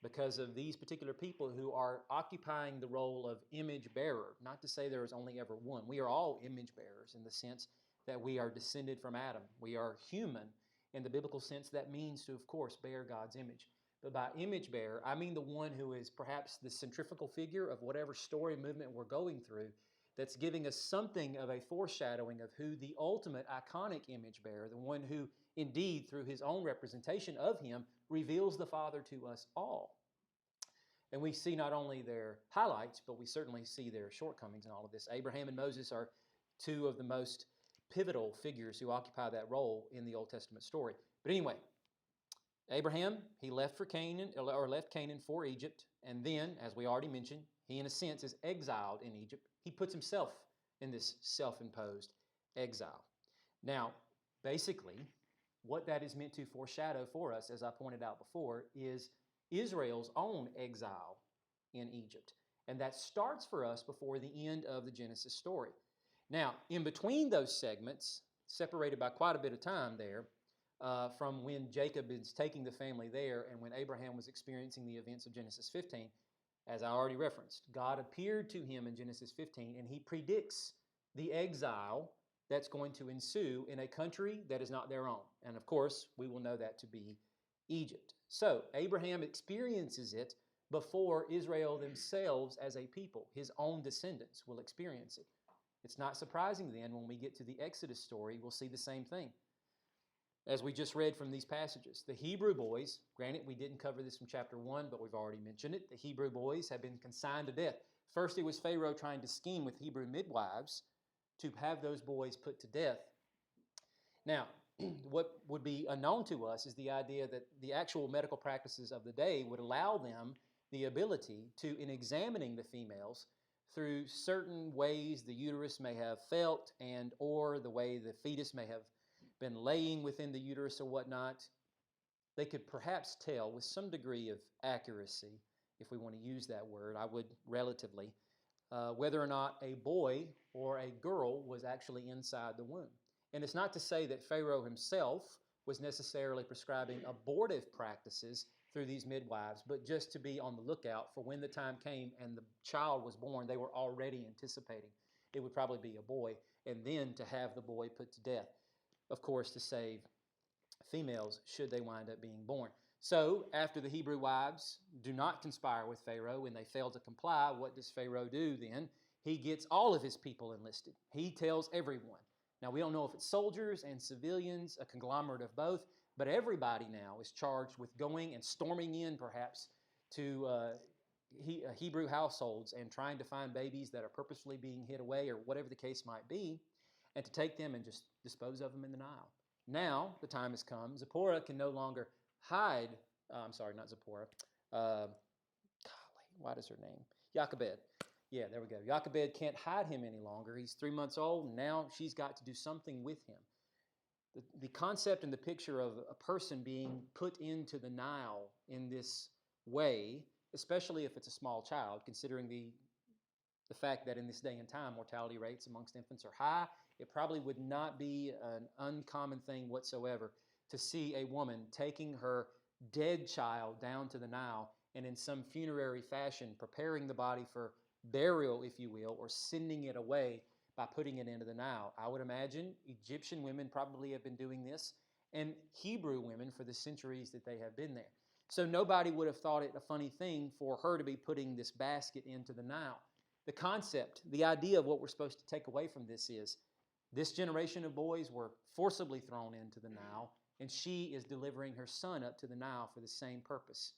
because of these particular people who are occupying the role of image bearer. Not to say there is only ever one. We are all image bearers in the sense that we are descended from Adam. We are human in the biblical sense. That means to, of course, bear God's image. But by image bearer, I mean the one who is perhaps the centrifugal figure of whatever story movement we're going through that's giving us something of a foreshadowing of who the ultimate iconic image bearer, the one who indeed through his own representation of him reveals the Father to us all. And we see not only their highlights, but we certainly see their shortcomings in all of this. Abraham and Moses are 2 of the most pivotal figures who occupy that role in the Old Testament story. But anyway, Abraham, he left Canaan for Egypt, and then, as we already mentioned, he in a sense is exiled in Egypt. He puts himself in this self-imposed exile. Now, basically, what that is meant to foreshadow for us, as I pointed out before, is Israel's own exile in Egypt. And that starts for us before the end of the Genesis story. Now, in between those segments, separated by quite a bit of time there, from when Jacob is taking the family there and when Abraham was experiencing the events of Genesis 15, as I already referenced, God appeared to him in Genesis 15 and he predicts the exile that's going to ensue in a country that is not their own. And of course, we will know that to be Egypt. So Abraham experiences it before Israel themselves as a people, his own descendants, will experience it. It's not surprising then when we get to the Exodus story, we'll see the same thing. As we just read from these passages, the Hebrew boys, granted we didn't cover this from chapter 1, but we've already mentioned it, the Hebrew boys have been consigned to death. First it was Pharaoh trying to scheme with Hebrew midwives to have those boys put to death. Now, what would be unknown to us is the idea that the actual medical practices of the day would allow them the ability to, in examining the females, through certain ways the uterus may have felt and or the way the fetus may have been laying within the uterus or whatnot, they could perhaps tell with some degree of accuracy, if we want to use that word, I would relatively, whether or not a boy or a girl was actually inside the womb. And it's not to say that Pharaoh himself was necessarily prescribing abortive practices through these midwives, but just to be on the lookout for when the time came and the child was born, they were already anticipating it would probably be a boy, and then to have the boy put to death. Of course, to save females should they wind up being born. So, after the Hebrew wives do not conspire with Pharaoh and they fail to comply, what does Pharaoh do then? He gets all of his people enlisted. He tells everyone. Now, we don't know if it's soldiers and civilians, a conglomerate of both, but everybody now is charged with going and storming in, perhaps, to Hebrew households and trying to find babies that are purposefully being hid away or whatever the case might be, and to take them and just dispose of them in the Nile. Now, the time has come. Zipporah can no longer hide. I'm sorry, not Zipporah. Golly, what is her name? Jochebed. Yeah, there we go. Jochebed can't hide him any longer. He's 3 months old, and now she's got to do something with him. The concept and the picture of a person being put into the Nile in this way, especially if it's a small child, considering the fact that in this day and time mortality rates amongst infants are high, it probably would not be an uncommon thing whatsoever to see a woman taking her dead child down to the Nile and in some funerary fashion preparing the body for burial, if you will, or sending it away by putting it into the Nile. I would imagine Egyptian women probably have been doing this, and Hebrew women for the centuries that they have been there. So nobody would have thought it a funny thing for her to be putting this basket into the Nile. The concept, the idea of what we're supposed to take away from this is this generation of boys were forcibly thrown into the Nile, and she is delivering her son up to the Nile for the same purpose.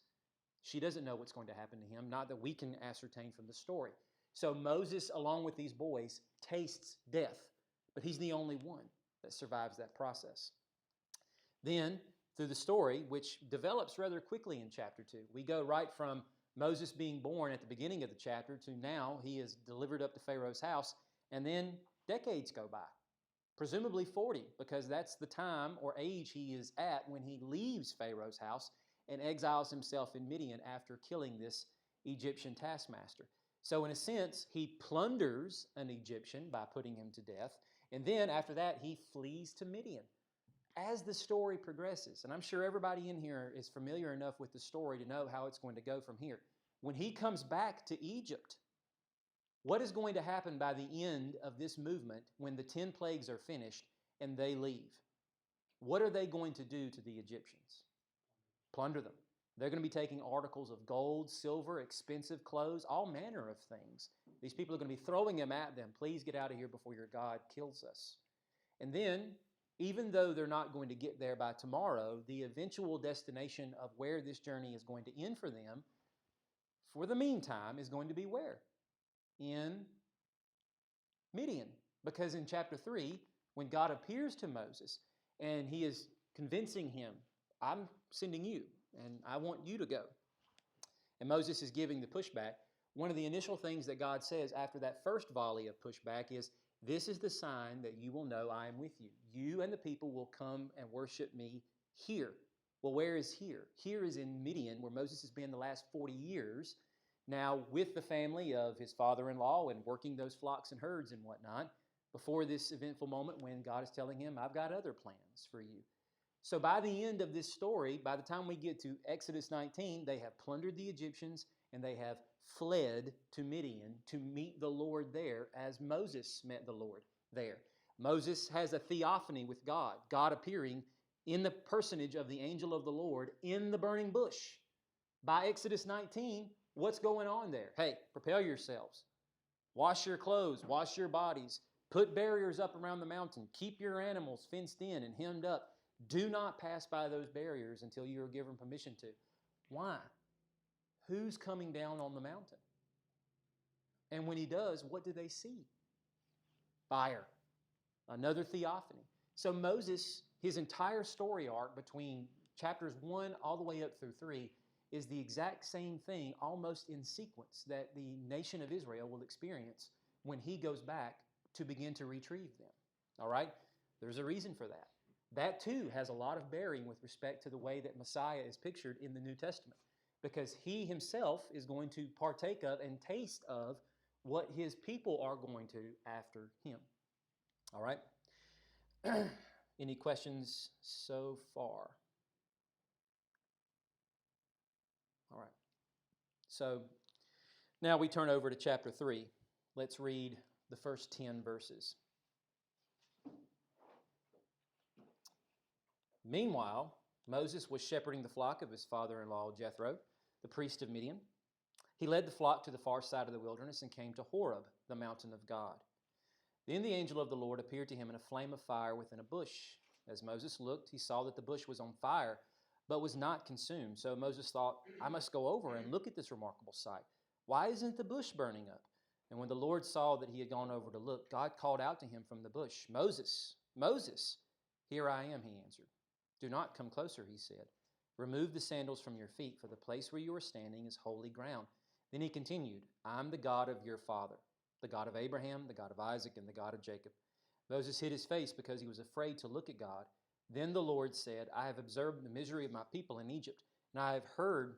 She doesn't know what's going to happen to him, not that we can ascertain from the story. So Moses, along with these boys, tastes death, but he's the only one that survives that process. Then, through the story, which develops rather quickly in chapter 2, we go right from Moses being born at the beginning of the chapter to now he is delivered up to Pharaoh's house, and then decades go by, presumably 40, because that's the time or age he is at when he leaves Pharaoh's house and exiles himself in Midian after killing this Egyptian taskmaster. So in a sense, he plunders an Egyptian by putting him to death, and then after that, he flees to Midian. As the story progresses, and I'm sure everybody in here is familiar enough with the story to know how it's going to go from here. When he comes back to Egypt, what is going to happen by the end of this movement when the 10 plagues are finished and they leave? What are they going to do to the Egyptians? Plunder them. They're going to be taking articles of gold, silver, expensive clothes, all manner of things. These people are going to be throwing them at them. Please get out of here before your God kills us. And then, even though they're not going to get there by tomorrow, the eventual destination of where this journey is going to end for them, for the meantime, is going to be where? In Midian. Because in chapter 3, when God appears to Moses and he is convincing him, I'm sending you and I want you to go. And Moses is giving the pushback. one of the initial things that God says after that first volley of pushback is, this is the sign that you will know I am with you. You and the people will come and worship me here. Well, where is here? Here is in Midian, where Moses has been the last 40 years, now with the family of his father-in-law and working those flocks and herds and whatnot, before this eventful moment when God is telling him, I've got other plans for you. So by the end of this story, by the time we get to Exodus 19, they have plundered the Egyptians and they have fled to Midian to meet the Lord there as Moses met the Lord there. Moses has a theophany with God, God appearing in the personage of the angel of the Lord in the burning bush. By Exodus 19, what's going on there? Hey, prepare yourselves. Wash your clothes, wash your bodies, put barriers up around the mountain, keep your animals fenced in and hemmed up. Do not pass by those barriers until you are given permission to. Why? Who's coming down on the mountain? And when he does, what do they see? Fire. Another theophany. So Moses, his entire story arc between chapters 1 all the way up through 3 is the exact same thing, almost in sequence, that the nation of Israel will experience when he goes back to begin to retrieve them. All right? There's a reason for that. That too has a lot of bearing with respect to the way that Messiah is pictured in the New Testament, because he himself is going to partake of and taste of what his people are going to after him. All right? Any questions so far? All right. So now we turn over to chapter 3. Let's read the first 10 verses. Meanwhile, Moses was shepherding the flock of his father-in-law Jethro, the priest of Midian. He led the flock to the far side of the wilderness and came to Horeb, the mountain of God. Then the angel of the Lord appeared to him in a flame of fire within a bush. As Moses looked, he saw that the bush was on fire, but was not consumed. So Moses thought, I must go over and look at this remarkable sight. Why isn't the bush burning up? And when the Lord saw that he had gone over to look, God called out to him from the bush, Moses, Moses. Here I am, he answered. Do not come closer, he said. Remove the sandals from your feet, for the place where you are standing is holy ground. Then he continued, I am the God of your father, the God of Abraham, the God of Isaac, and the God of Jacob. Moses hid his face because he was afraid to look at God. Then the Lord said, I have observed the misery of my people in Egypt, and I have heard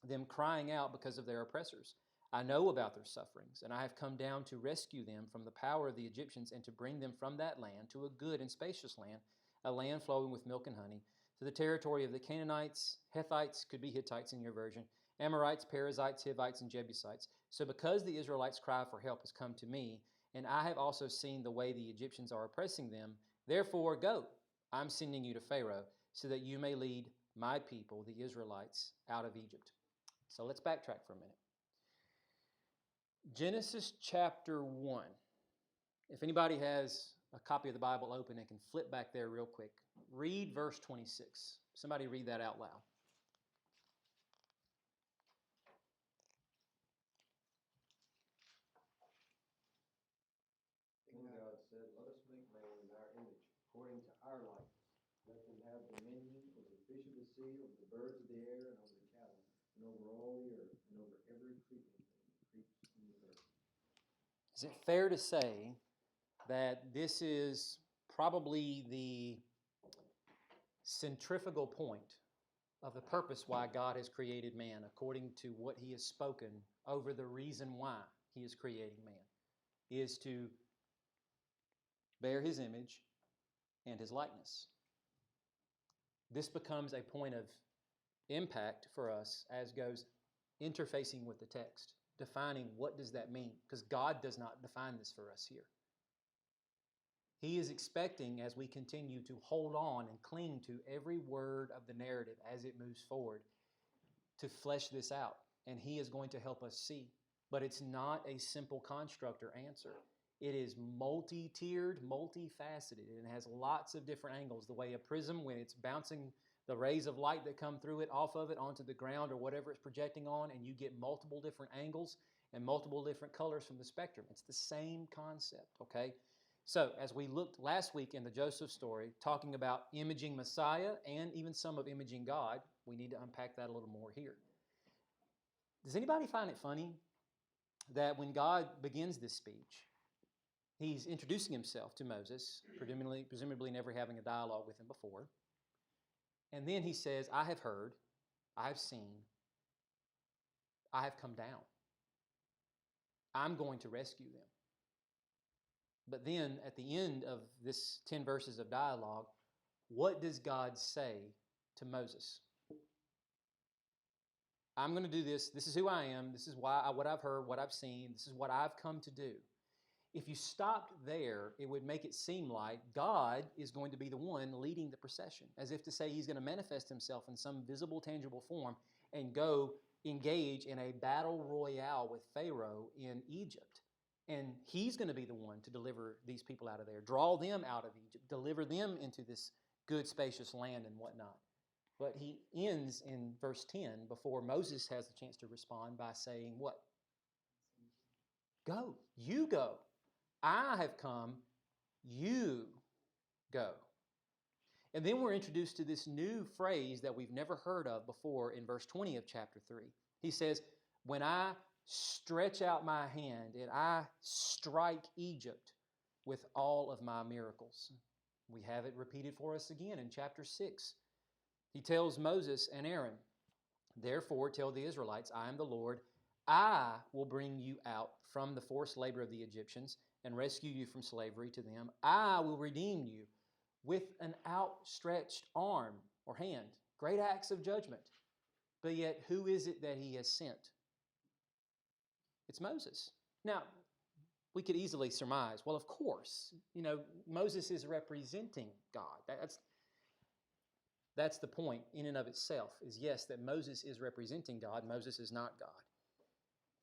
them crying out because of their oppressors. I know about their sufferings, and I have come down to rescue them from the power of the Egyptians and to bring them from that land to a good and spacious land, a land flowing with milk and honey, to the territory of the Canaanites, Hethites, could be Hittites in your version, Amorites, Perizzites, Hivites, and Jebusites. So because the Israelites' cry for help has come to me, and I have also seen the way the Egyptians are oppressing them, therefore go, I'm sending you to Pharaoh, so that you may lead my people, the Israelites, out of Egypt. So let's backtrack for a minute. Genesis chapter 1. If anybody has a copy of the Bible open and can flip back there real quick, read verse 26. Somebody read that out loud. And God said, let us make man in our image, according to our likeness. Let them have dominion over the fish of the sea, over the birds of the air, and over the cattle, and over all the earth, and over every creeping thing that creeps in the earth. Is it fair to say that this is probably the centrifugal point of the purpose why God has created man, according to what he has spoken over the reason why he is creating man, is to bear his image and his likeness. This becomes a point of impact for us as goes interfacing with the text, defining what does that mean, because God does not define this for us here. He is expecting, as we continue to hold on and cling to every word of the narrative as it moves forward, to flesh this out. And he is going to help us see. But it's not a simple construct or answer. It is multi-tiered, multifaceted, and has lots of different angles. The way a prism, when it's bouncing the rays of light that come through it, off of it, onto the ground or whatever it's projecting on, and you get multiple different angles and multiple different colors from the spectrum. It's the same concept, okay? So, as we looked last week in the Joseph story, talking about imaging Messiah and even some of imaging God, we need to unpack that a little more here. Does anybody find it funny that when God begins this speech, he's introducing himself to Moses, presumably never having a dialogue with him before. And then he says, I have heard, I have seen, I have come down. I'm going to rescue them. But then at the end of this 10 verses of dialogue, what does God say to Moses? I'm going to do this. This is who I am. This is what I've heard, what I've seen. This is what I've come to do. If you stopped there, it would make it seem like God is going to be the one leading the procession, as if to say he's going to manifest himself in some visible, tangible form and go engage in a battle royale with Pharaoh in Egypt. And he's going to be the one to deliver these people out of there, draw them out of Egypt, deliver them into this good, spacious land and whatnot. But he ends in verse 10 before Moses has the chance to respond by saying what? Go. You go. I have come. You go. And then we're introduced to this new phrase that we've never heard of before in verse 20 of chapter 3. He says, when I stretch out my hand and I strike Egypt with all of my miracles. We have it repeated for us again in chapter 6. He tells Moses and Aaron, therefore tell the Israelites, I am the Lord. I will bring you out from the forced labor of the Egyptians and rescue you from slavery to them. I will redeem you with an outstretched arm or hand. Great acts of judgment. But yet, who is it that he has sent? It's Moses. Now, we could easily surmise, well, of course, Moses is representing God. That's the point in and of itself, is yes, that Moses is representing God. Moses is not God.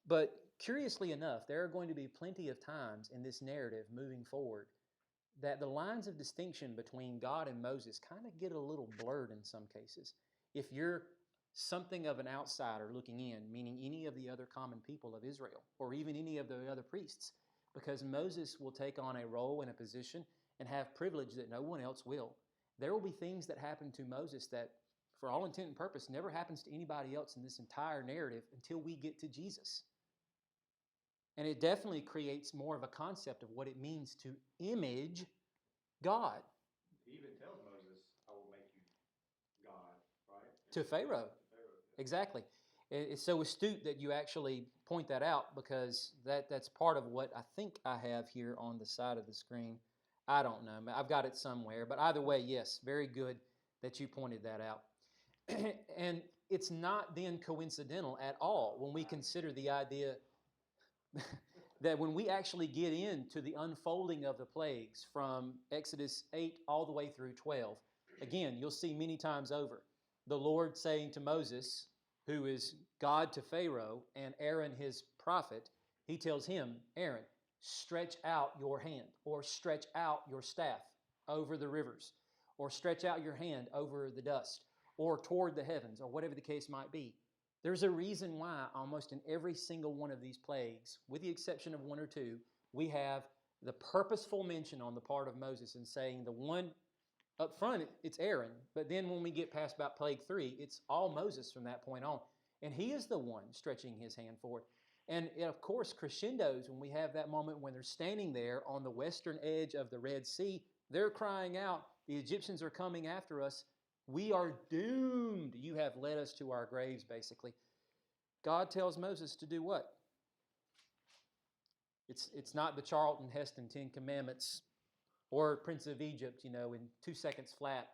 But curiously enough, there are going to be plenty of times in this narrative moving forward that the lines of distinction between God and Moses kind of get a little blurred in some cases. If you're something of an outsider looking in, meaning any of the other common people of Israel, or even any of the other priests, because Moses will take on a role and a position and have privilege that no one else will. There will be things that happen to Moses that, for all intent and purpose, never happens to anybody else in this entire narrative until we get to Jesus. And it definitely creates more of a concept of what it means to image God. He even tells Moses, I will make you God, right? To Pharaoh. Exactly. It's so astute that you actually point that out, because that's part of what I think I have here on the side of the screen. I don't know. I've got it somewhere. But either way, yes, very good that you pointed that out. And it's not then coincidental at all when we consider the idea that when we actually get into the unfolding of the plagues from Exodus 8 all the way through 12, again, you'll see many times over the Lord saying to Moses, who is God to Pharaoh, and Aaron his prophet, he tells him, Aaron, stretch out your hand, or stretch out your staff over the rivers, or stretch out your hand over the dust, or toward the heavens, or whatever the case might be. There's a reason why almost in every single one of these plagues, with the exception of one or two, we have the purposeful mention on the part of Moses in saying the one up front, it's Aaron. But then when we get past about plague 3, it's all Moses from that point on. And he is the one stretching his hand forward. And it, of course, crescendos when we have that moment when they're standing there on the western edge of the Red Sea. They're crying out, the Egyptians are coming after us. We are doomed. You have led us to our graves, basically. God tells Moses to do what? It's not the Charlton Heston 10 Commandments or Prince of Egypt, in 2 seconds flat,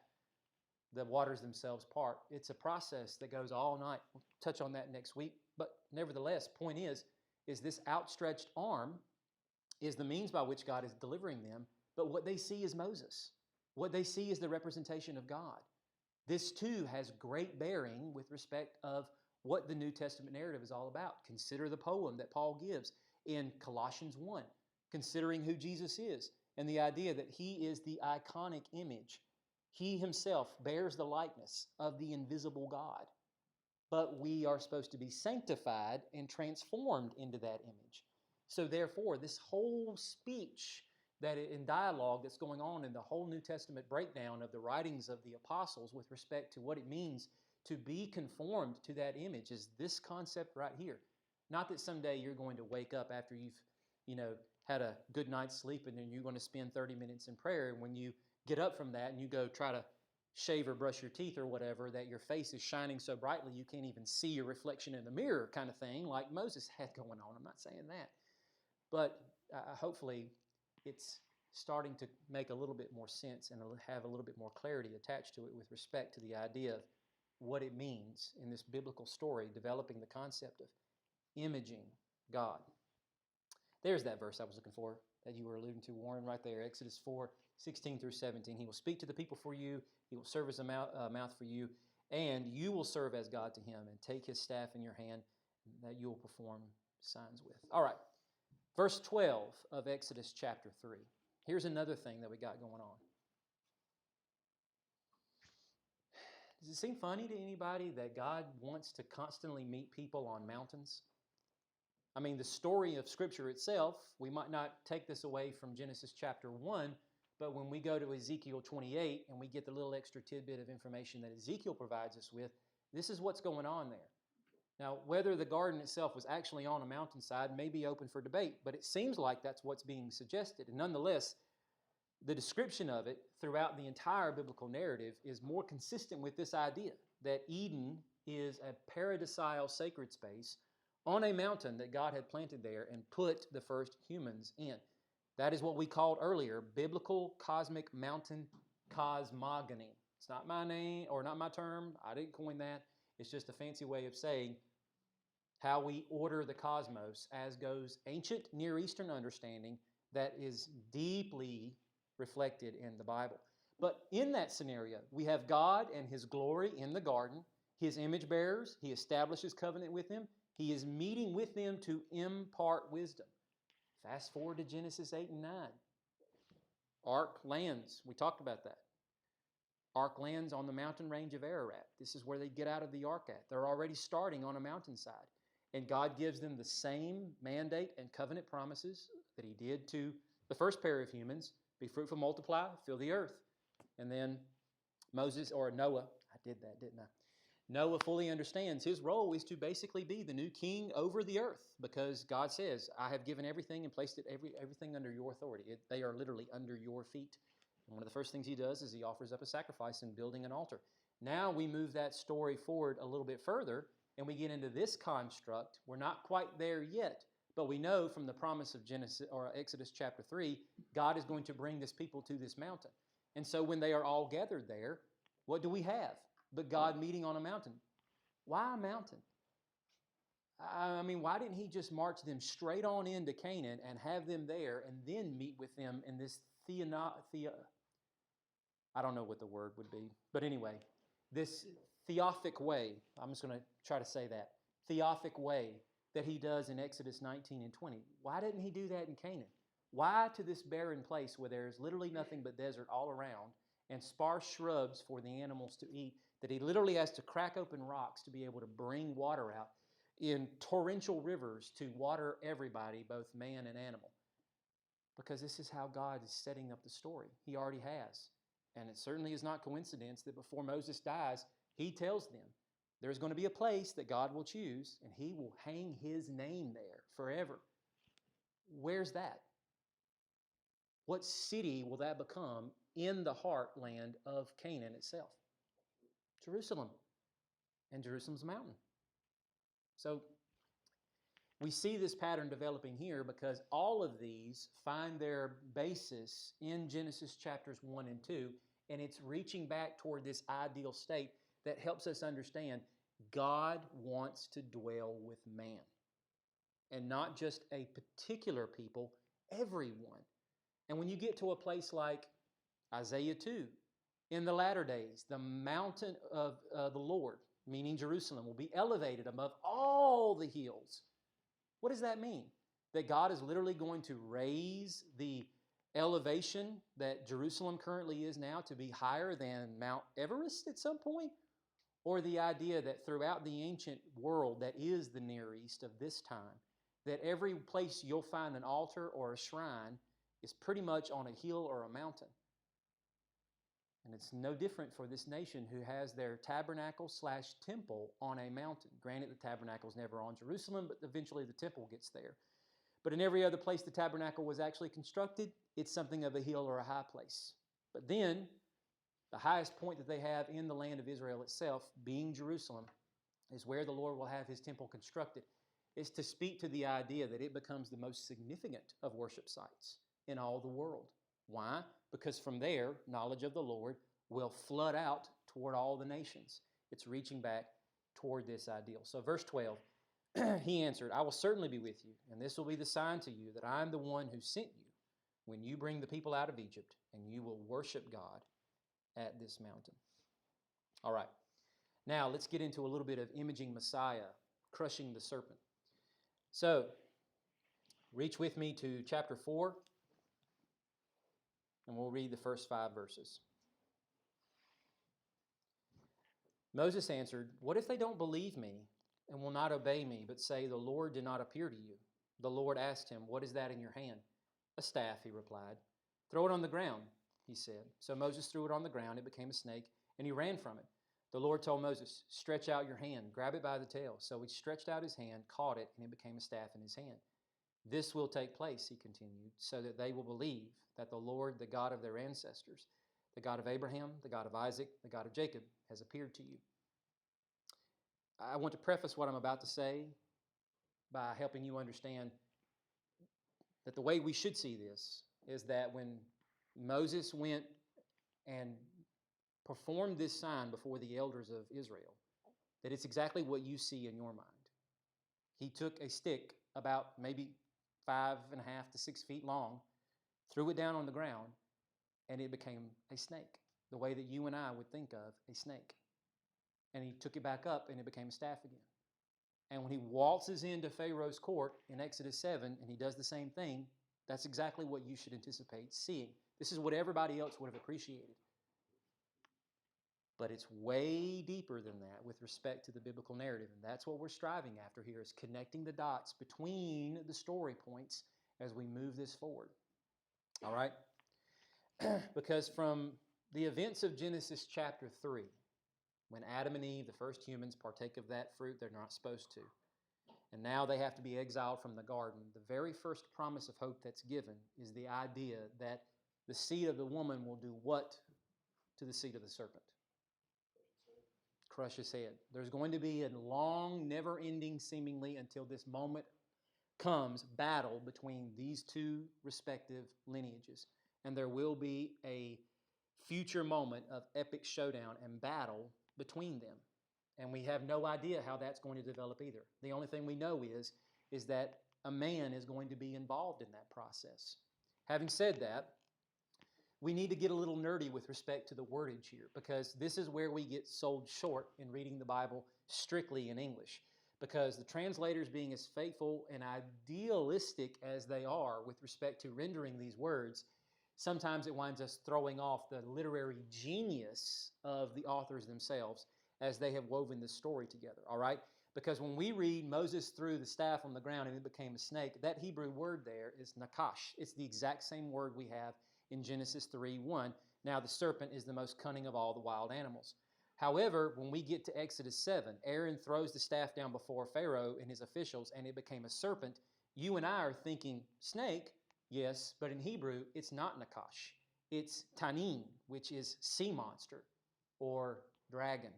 the waters themselves part. It's a process that goes all night. We'll touch on that next week. But nevertheless, point is this outstretched arm is the means by which God is delivering them. But what they see is Moses. What they see is the representation of God. This too has great bearing with respect of what the New Testament narrative is all about. Consider the poem that Paul gives in Colossians 1, considering who Jesus is and the idea that he is the iconic image. He himself bears the likeness of the invisible God. But we are supposed to be sanctified and transformed into that image. So therefore, this whole speech that in dialogue that's going on in the whole New Testament breakdown of the writings of the apostles with respect to what it means to be conformed to that image is this concept right here. Not that someday you're going to wake up after you've, had a good night's sleep and then you're going to spend 30 minutes in prayer. And when you get up from that and you go try to shave or brush your teeth or whatever, that your face is shining so brightly you can't even see your reflection in the mirror kind of thing like Moses had going on. I'm not saying that. But hopefully it's starting to make a little bit more sense and have a little bit more clarity attached to it with respect to the idea of what it means in this biblical story, developing the concept of imaging God. There's that verse I was looking for that you were alluding to, Warren, right there, Exodus 4:16 through 17. He will speak to the people for you. He will serve as a mouth for you, and you will serve as God to him and take his staff in your hand that you will perform signs with. All right, verse 12 of Exodus chapter 3. Here's another thing that we got going on. Does it seem funny to anybody that God wants to constantly meet people on mountains? I mean, the story of Scripture itself, we might not take this away from Genesis chapter 1, but when we go to Ezekiel 28 and we get the little extra tidbit of information that Ezekiel provides us with, this is what's going on there. Now, whether the garden itself was actually on a mountainside may be open for debate, but it seems like that's what's being suggested. And nonetheless, the description of it throughout the entire biblical narrative is more consistent with this idea that Eden is a paradisal sacred space on a mountain that God had planted there and put the first humans in. That is what we called earlier biblical cosmic mountain cosmogony. It's not my name or not my term. I didn't coin that. It's just a fancy way of saying how we order the cosmos as goes ancient Near Eastern understanding that is deeply reflected in the Bible. But in that scenario, we have God and his glory in the garden, his image bearers, he establishes covenant with them, he is meeting with them to impart wisdom. Fast forward to Genesis 8 and 9. Ark lands, we talked about that. Ark lands on the mountain range of Ararat. This is where they get out of the ark at. They're already starting on a mountainside. And God gives them the same mandate and covenant promises that he did to the first pair of humans. Be fruitful, multiply, fill the earth. And then Moses, or Noah, I did that, didn't I? Noah fully understands his role is to basically be the new king over the earth because God says, I have given everything and placed everything under your authority. They are literally under your feet. And one of the first things he does is he offers up a sacrifice in building an altar. Now we move that story forward a little bit further and we get into this construct. We're not quite there yet, but we know from the promise of Genesis or Exodus chapter 3, God is going to bring this people to this mountain. And so when they are all gathered there, what do we have but God meeting on a mountain? Why a mountain? I mean, why didn't he just march them straight on into Canaan and have them there and then meet with them in this I don't know what the word would be, but anyway, this theophanic way, I'm just going to try to say that, theophanic way that he does in Exodus 19 and 20. Why didn't he do that in Canaan? Why to this barren place where there's literally nothing but desert all around and sparse shrubs for the animals to eat, that he literally has to crack open rocks to be able to bring water out in torrential rivers to water everybody, both man and animal? Because this is how God is setting up the story. He already has. And it certainly is not coincidence that before Moses dies, he tells them there's going to be a place that God will choose and he will hang his name there forever. Where's that? What city will that become in the heartland of Canaan itself? Jerusalem. And Jerusalem's a mountain. So we see this pattern developing here because all of these find their basis in Genesis chapters 1 and 2, and it's reaching back toward this ideal state that helps us understand God wants to dwell with man. And not just a particular people, everyone. And when you get to a place like Isaiah 2, in the latter days, the mountain of the Lord, meaning Jerusalem, will be elevated above all the hills. What does that mean? That God is literally going to raise the elevation that Jerusalem currently is now to be higher than Mount Everest at some point? Or the idea that throughout the ancient world that is the Near East of this time, that every place you'll find an altar or a shrine is pretty much on a hill or a mountain. And it's no different for this nation who has their tabernacle/temple on a mountain. Granted, the tabernacle is never on Jerusalem, but eventually the temple gets there. But in every other place the tabernacle was actually constructed, it's something of a hill or a high place. But then, the highest point that they have in the land of Israel itself, being Jerusalem, is where the Lord will have his temple constructed. It's to speak to the idea that it becomes the most significant of worship sites in all the world. Why? Because from there, knowledge of the Lord will flood out toward all the nations. It's reaching back toward this ideal. So verse 12, he answered, I will certainly be with you, and this will be the sign to you that I am the one who sent you when you bring the people out of Egypt, and you will worship God at this mountain. All right. Now, let's get into a little bit of imaging Messiah, crushing the serpent. So, reach with me to chapter 4, and we'll read the first 5 verses. Moses answered, what if they don't believe me and will not obey me, but say, the Lord did not appear to you? The Lord asked him, what is that in your hand? A staff, he replied. Throw it on the ground, he said. So Moses threw it on the ground. It became a snake, and he ran from it. The Lord told Moses, stretch out your hand, grab it by the tail. So he stretched out his hand, caught it, and it became a staff in his hand. This will take place, he continued, so that they will believe that the Lord, the God of their ancestors, the God of Abraham, the God of Isaac, the God of Jacob, has appeared to you. I want to preface what I'm about to say by helping you understand that the way we should see this is that when Moses went and performed this sign before the elders of Israel, that it's exactly what you see in your mind. He took a stick about maybe 5.5 to 6 feet long, threw it down on the ground, and it became a snake, the way that you and I would think of a snake. And he took it back up, and it became a staff again. And when he waltzes into Pharaoh's court in Exodus 7, and he does the same thing, that's exactly what you should anticipate seeing. This is what everybody else would have appreciated. But it's way deeper than that with respect to the biblical narrative. And that's what we're striving after here, is connecting the dots between the story points as we move this forward. All right? Because from the events of Genesis chapter 3, when Adam and Eve, the first humans, partake of that fruit they're not supposed to, and now they have to be exiled from the garden, the very first promise of hope that's given is the idea that the seed of the woman will do what to the seed of the serpent? Crush his head. There's going to be a long, never-ending, seemingly, until this moment comes, battle between these two respective lineages. And there will be a future moment of epic showdown and battle between them. And we have no idea how that's going to develop either. The only thing we know is that a man is going to be involved in that process. Having said that, we need to get a little nerdy with respect to the wordage here, because this is where we get sold short in reading the Bible strictly in English. Because the translators, being as faithful and idealistic as they are with respect to rendering these words, sometimes it winds us throwing off the literary genius of the authors themselves as they have woven this story together, all right? Because when we read Moses threw the staff on the ground and it became a snake, that Hebrew word there is nakash. It's the exact same word we have in Genesis 3:1. Now the serpent is the most cunning of all the wild animals. However, when we get to Exodus 7, Aaron throws the staff down before Pharaoh and his officials, and it became a serpent. You and I are thinking snake, yes, but in Hebrew, it's not nakash. It's tanin, which is sea monster or dragon.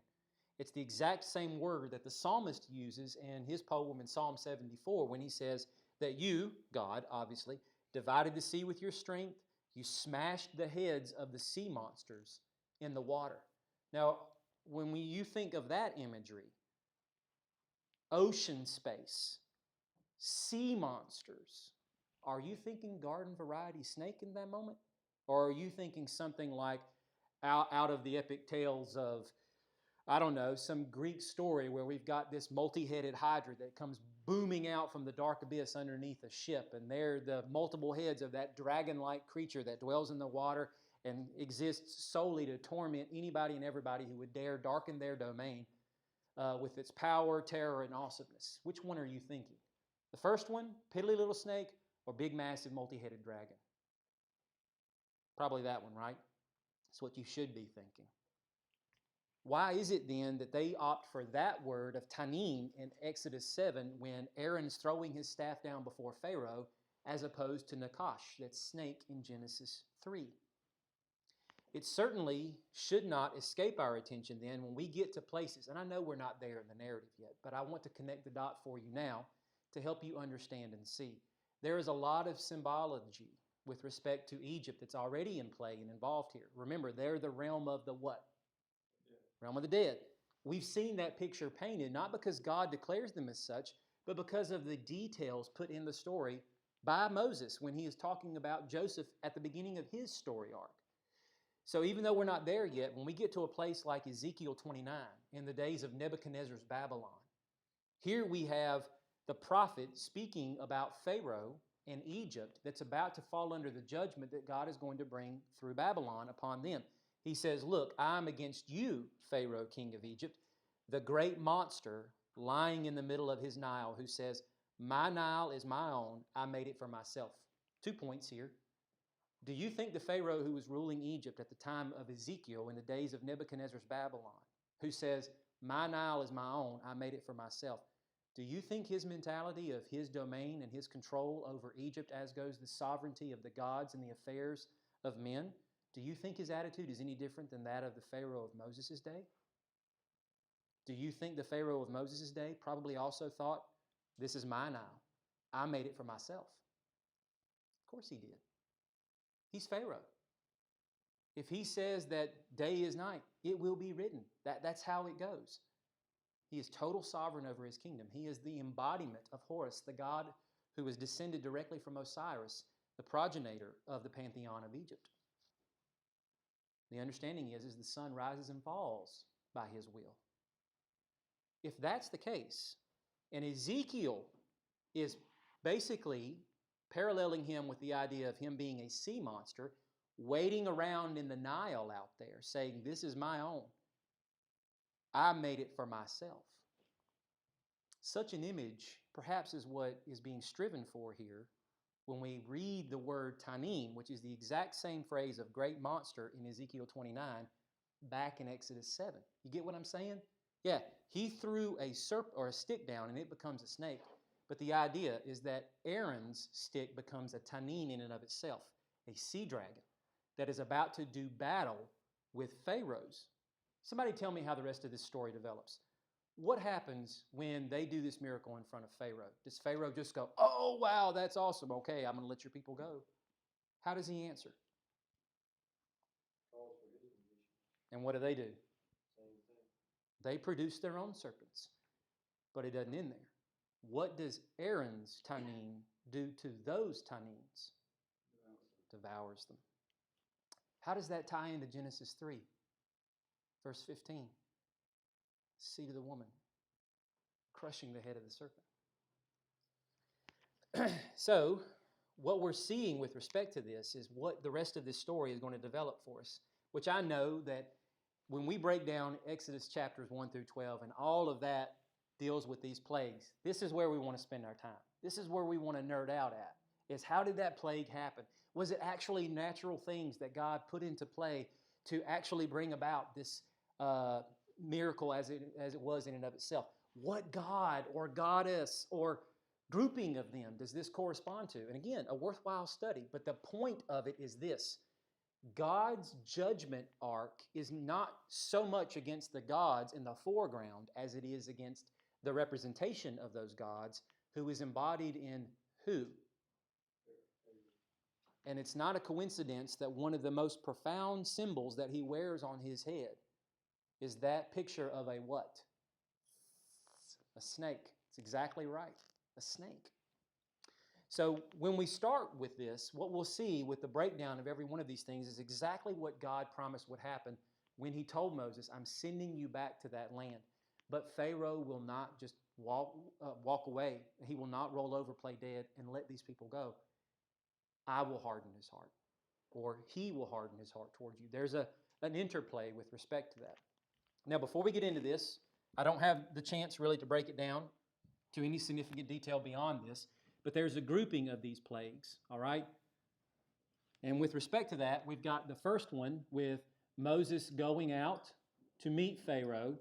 It's the exact same word that the psalmist uses in his poem in Psalm 74 when he says that you, God, obviously, divided the sea with your strength. You smashed the heads of the sea monsters in the water. Now, when you think of that imagery, ocean space, sea monsters, are you thinking garden variety snake in that moment? Or are you thinking something like out of the epic tales of, I don't know, some Greek story where we've got this multi-headed hydra that comes booming out from the dark abyss underneath a ship, and they're the multiple heads of that dragon-like creature that dwells in the water and exists solely to torment anybody and everybody who would dare darken their domain with its power, terror, and awesomeness. Which one are you thinking? The first one, piddly little snake, or big, massive, multi-headed dragon? Probably that one, right? That's what you should be thinking. Why is it then that they opt for that word of tanin in Exodus 7 when Aaron's throwing his staff down before Pharaoh as opposed to nakash, that snake in Genesis 3? It certainly should not escape our attention then when we get to places, and I know we're not there in the narrative yet, but I want to connect the dot for you now to help you understand and see. There is a lot of symbology with respect to Egypt that's already in play and involved here. Remember, they're the realm of the what? Realm of the dead. We've seen that picture painted not because God declares them as such, but because of the details put in the story by Moses when he is talking about Joseph at the beginning of his story arc. So even though we're not there yet, when we get to a place like Ezekiel 29, in the days of Nebuchadnezzar's Babylon, here we have the prophet speaking about Pharaoh and Egypt that's about to fall under the judgment that God is going to bring through Babylon upon them. He says, look, I'm against you, Pharaoh, king of Egypt, the great monster lying in the middle of his Nile, who says, my Nile is my own, I made it for myself. 2 points here. Do you think the Pharaoh who was ruling Egypt at the time of Ezekiel in the days of Nebuchadnezzar's Babylon, who says, my Nile is my own, I made it for myself, do you think his mentality of his domain and his control over Egypt, as goes the sovereignty of the gods and the affairs of men, do you think his attitude is any different than that of the Pharaoh of Moses' day? Do you think the Pharaoh of Moses' day probably also thought, this is my Nile, I made it for myself? Of course he did. He's Pharaoh. If he says that day is night, it will be written. That's how it goes. He is total sovereign over his kingdom. He is the embodiment of Horus, the god who was descended directly from Osiris, the progenitor of the pantheon of Egypt. The understanding is the sun rises and falls by his will. If that's the case, and Ezekiel is basically paralleling him with the idea of him being a sea monster, wading around in the Nile out there, saying, this is my own. I made it for myself. Such an image, perhaps, is what is being striven for here when we read the word tanim, which is the exact same phrase of great monster in Ezekiel 29, back in Exodus 7. You get what I'm saying? Yeah, he threw a serpent or a stick down and it becomes a snake. But the idea is that Aaron's stick becomes a tanin in and of itself, a sea dragon that is about to do battle with Pharaoh's. Somebody tell me how the rest of this story develops. What happens when they do this miracle in front of Pharaoh? Does Pharaoh just go, oh, wow, that's awesome. Okay, I'm going to let your people go. How does he answer? Calls for his permission. And what do? Same thing. They produce their own serpents. But it doesn't end there. What does Aaron's tanin do to those tanins? Devours them. How does that tie into Genesis 3? Verse 15. Seed of the woman, crushing the head of the serpent. So, what we're seeing with respect to this is what the rest of this story is going to develop for us, which I know that when we break down Exodus chapters 1 through 12 and all of that deals with these plagues, this is where we want to spend our time. This is where we want to nerd out at, is how did that plague happen? Was it actually natural things that God put into play to actually bring about this miracle as it was in and of itself? What god or goddess or grouping of them does this correspond to? And again, a worthwhile study, but the point of it is this. God's judgment arc is not so much against the gods in the foreground as it is against the representation of those gods, who is embodied in who? And it's not a coincidence that one of the most profound symbols that he wears on his head is that picture of a what? A snake. It's exactly right. A snake. So when we start with this, what we'll see with the breakdown of every one of these things is exactly what God promised would happen when he told Moses, I'm sending you back to that land. But Pharaoh will not just walk away. He will not roll over, play dead, and let these people go. I will harden his heart, or he will harden his heart towards you. There's an interplay with respect to that. Now, before we get into this, I don't have the chance really to break it down to any significant detail beyond this, but there's a grouping of these plagues, all right? And with respect to that, we've got the first one with Moses going out to meet Pharaoh,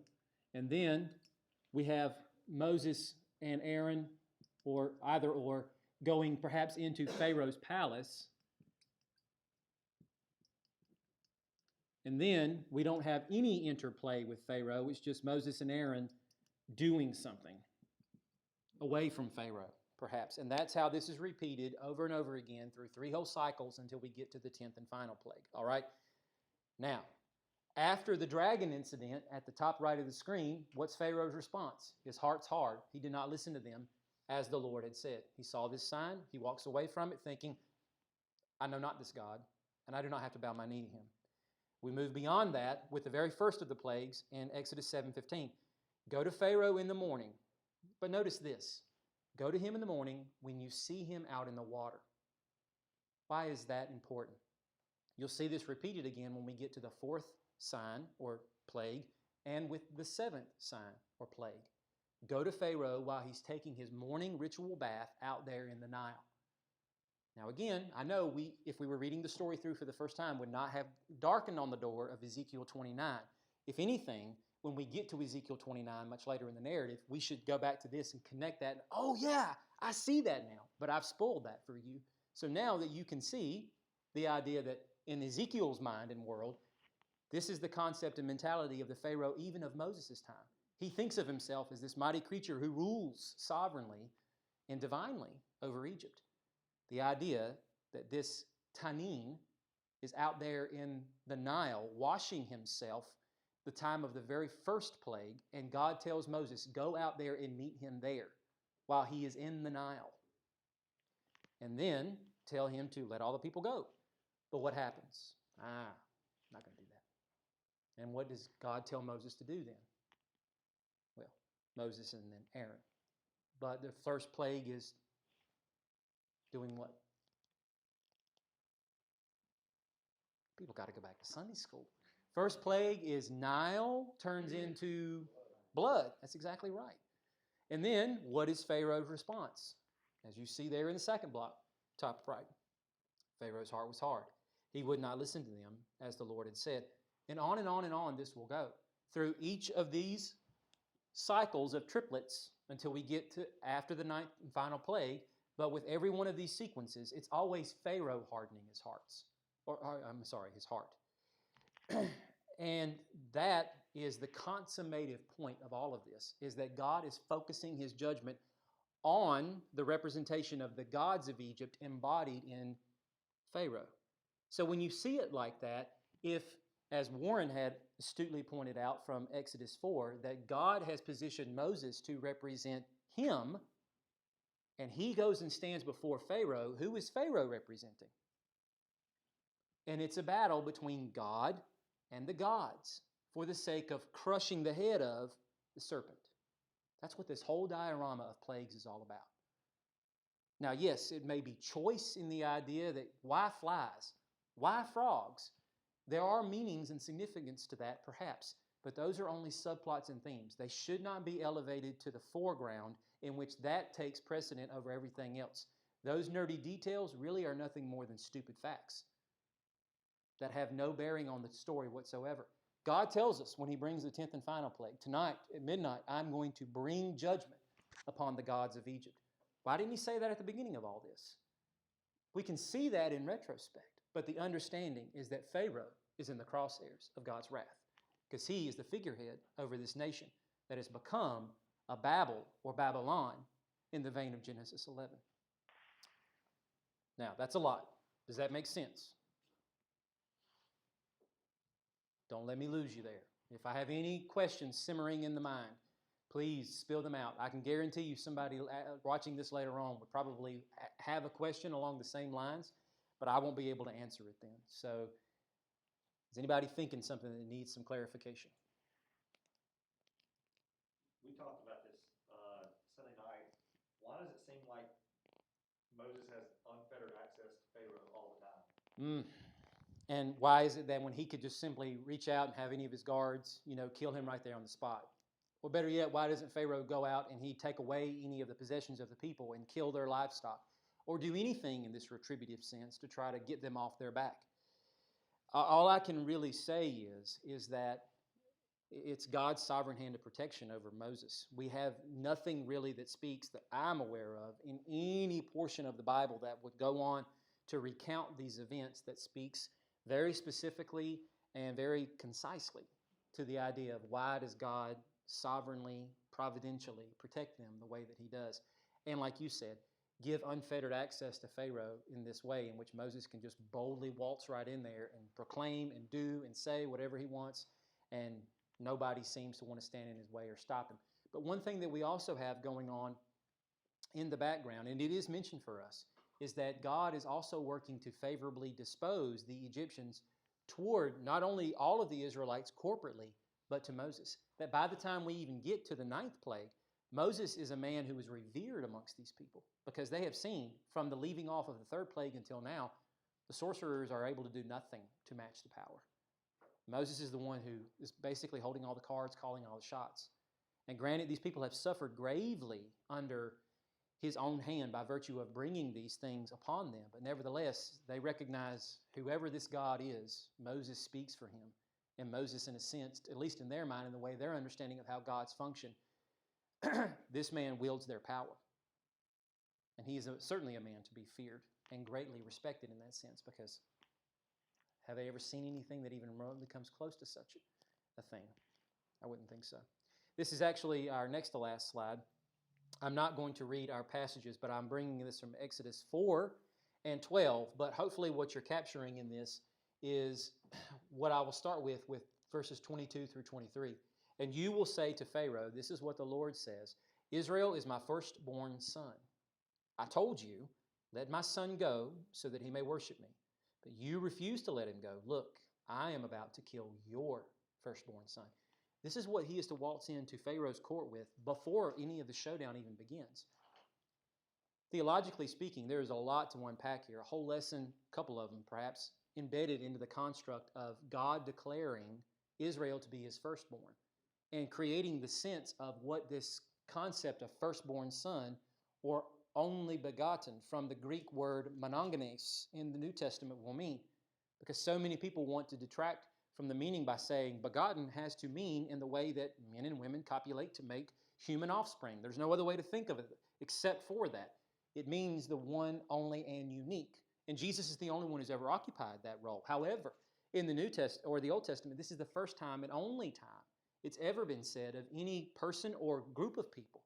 and then we have Moses and Aaron, or either or, going perhaps into Pharaoh's palace. And then we don't have any interplay with Pharaoh. It's just Moses and Aaron doing something away from Pharaoh, perhaps. And that's how this is repeated over and over again through 3 whole cycles until we get to the 10th and final plague. All right? Now, after the dragon incident at the top right of the screen, what's Pharaoh's response? His heart's hard. He did not listen to them as the Lord had said. He saw this sign. He walks away from it thinking, I know not this God, and I do not have to bow my knee to him. We move beyond that with the very first of the plagues in Exodus 7:15. Go to Pharaoh in the morning. But notice this. Go to him in the morning when you see him out in the water. Why is that important? You'll see this repeated again when we get to the 4th sign or plague and with the 7th sign or plague. Go to Pharaoh while he's taking his morning ritual bath out there in the Nile. Now again, I know we, if we were reading the story through for the first time, would not have darkened on the door of Ezekiel 29. If anything, when we get to Ezekiel 29, much later in the narrative, we should go back to this and connect that. Oh yeah, I see that now, but I've spoiled that for you. So now that you can see the idea that in Ezekiel's mind and world, this is the concept and mentality of the Pharaoh even of Moses' time. He thinks of himself as this mighty creature who rules sovereignly and divinely over Egypt. The idea that this Tanin is out there in the Nile washing himself the time of the very first plague, and God tells Moses, go out there and meet him there while he is in the Nile. And then tell him to let all the people go. But what happens? Not going to do that. And what does God tell Moses to do then? Well, Moses and then Aaron. But the first plague is doing what? People got to go back to Sunday school. First plague is Nile turns into blood. That's exactly right. And then what is Pharaoh's response? As you see there in the second block, top right. Pharaoh's heart was hard. He would not listen to them as the Lord had said. And on and on and on this will go. Through each of these cycles of triplets until we get to after the 9th and final plague. But with every one of these sequences, it's always Pharaoh hardening his hearts. His heart. And that is the consummative point of all of this, is that God is focusing his judgment on the representation of the gods of Egypt embodied in Pharaoh. So when you see it like that, if, as Warren had astutely pointed out from Exodus 4, that God has positioned Moses to represent him, and he goes and stands before Pharaoh, who is Pharaoh representing? And it's a battle between God and the gods for the sake of crushing the head of the serpent. That's what this whole diorama of plagues is all about. Now, yes, it may be choice in the idea that why flies? Why frogs? There are meanings and significance to that, perhaps, but those are only subplots and themes. They should not be elevated to the foreground in which that takes precedent over everything else. Those nerdy details really are nothing more than stupid facts that have no bearing on the story whatsoever. God tells us when he brings the 10th and final plague, tonight at midnight, I'm going to bring judgment upon the gods of Egypt. Why didn't he say that at the beginning of all this? We can see that in retrospect, but the understanding is that Pharaoh is in the crosshairs of God's wrath because he is the figurehead over this nation that has become a Babel or Babylon in the vein of Genesis 11. Now, that's a lot. Does that make sense? Don't let me lose you there. If I have any questions simmering in the mind, please spill them out. I can guarantee you somebody watching this later on would probably have a question along the same lines, but I won't be able to answer it then. So is anybody thinking something that needs some clarification? We talked about this Sunday night. Why does it seem like Moses has unfettered access to Pharaoh all the time? And why is it that when he could just simply reach out and have any of his guards, kill him right there on the spot? Or better yet, why doesn't Pharaoh go out and he take away any of the possessions of the people and kill their livestock? Or do anything in this retributive sense to try to get them off their back? All I can really say is that it's God's sovereign hand of protection over Moses. We have nothing really that speaks that I'm aware of in any portion of the Bible that would go on to recount these events that speaks very specifically and very concisely to the idea of why does God sovereignly, providentially protect them the way that he does. And like you said, give unfettered access to Pharaoh in this way in which Moses can just boldly waltz right in there and proclaim and do and say whatever he wants, and nobody seems to want to stand in his way or stop him. But one thing that we also have going on in the background, and it is mentioned for us, is that God is also working to favorably dispose the Egyptians toward not only all of the Israelites corporately, but to Moses. That by the time we even get to the 9th plague, Moses is a man who is revered amongst these people because they have seen from the leaving off of the 3rd plague until now, the sorcerers are able to do nothing to match the power. Moses is the one who is basically holding all the cards, calling all the shots. And granted, these people have suffered gravely under his own hand by virtue of bringing these things upon them. But nevertheless, they recognize whoever this God is, Moses speaks for him. And Moses, in a sense, at least in their mind, in the way their understanding of how God's function, this man wields their power. And he is certainly a man to be feared and greatly respected in that sense, because have they ever seen anything that even remotely comes close to such a thing? I wouldn't think so. This is actually our next to last slide. I'm not going to read our passages, but I'm bringing this from Exodus 4 and 12. But hopefully what you're capturing in this is what I will start with verses 22 through 23. And you will say to Pharaoh, this is what the Lord says, Israel is my firstborn son. I told you, let my son go so that he may worship me. But you refuse to let him go. Look, I am about to kill your firstborn son. This is what he is to waltz into Pharaoh's court with before any of the showdown even begins. Theologically speaking, there is a lot to unpack here, a whole lesson, a couple of them perhaps, embedded into the construct of God declaring Israel to be his firstborn and creating the sense of what this concept of firstborn son or only begotten from the Greek word monongenes in the New Testament will mean. Because so many people want to detract from the meaning by saying begotten has to mean in the way that men and women copulate to make human offspring. There's no other way to think of it except for that. It means the one, only, and unique. And Jesus is the only one who's ever occupied that role. However, in the New Testament or the Old Testament, this is the first time and only time it's ever been said of any person or group of people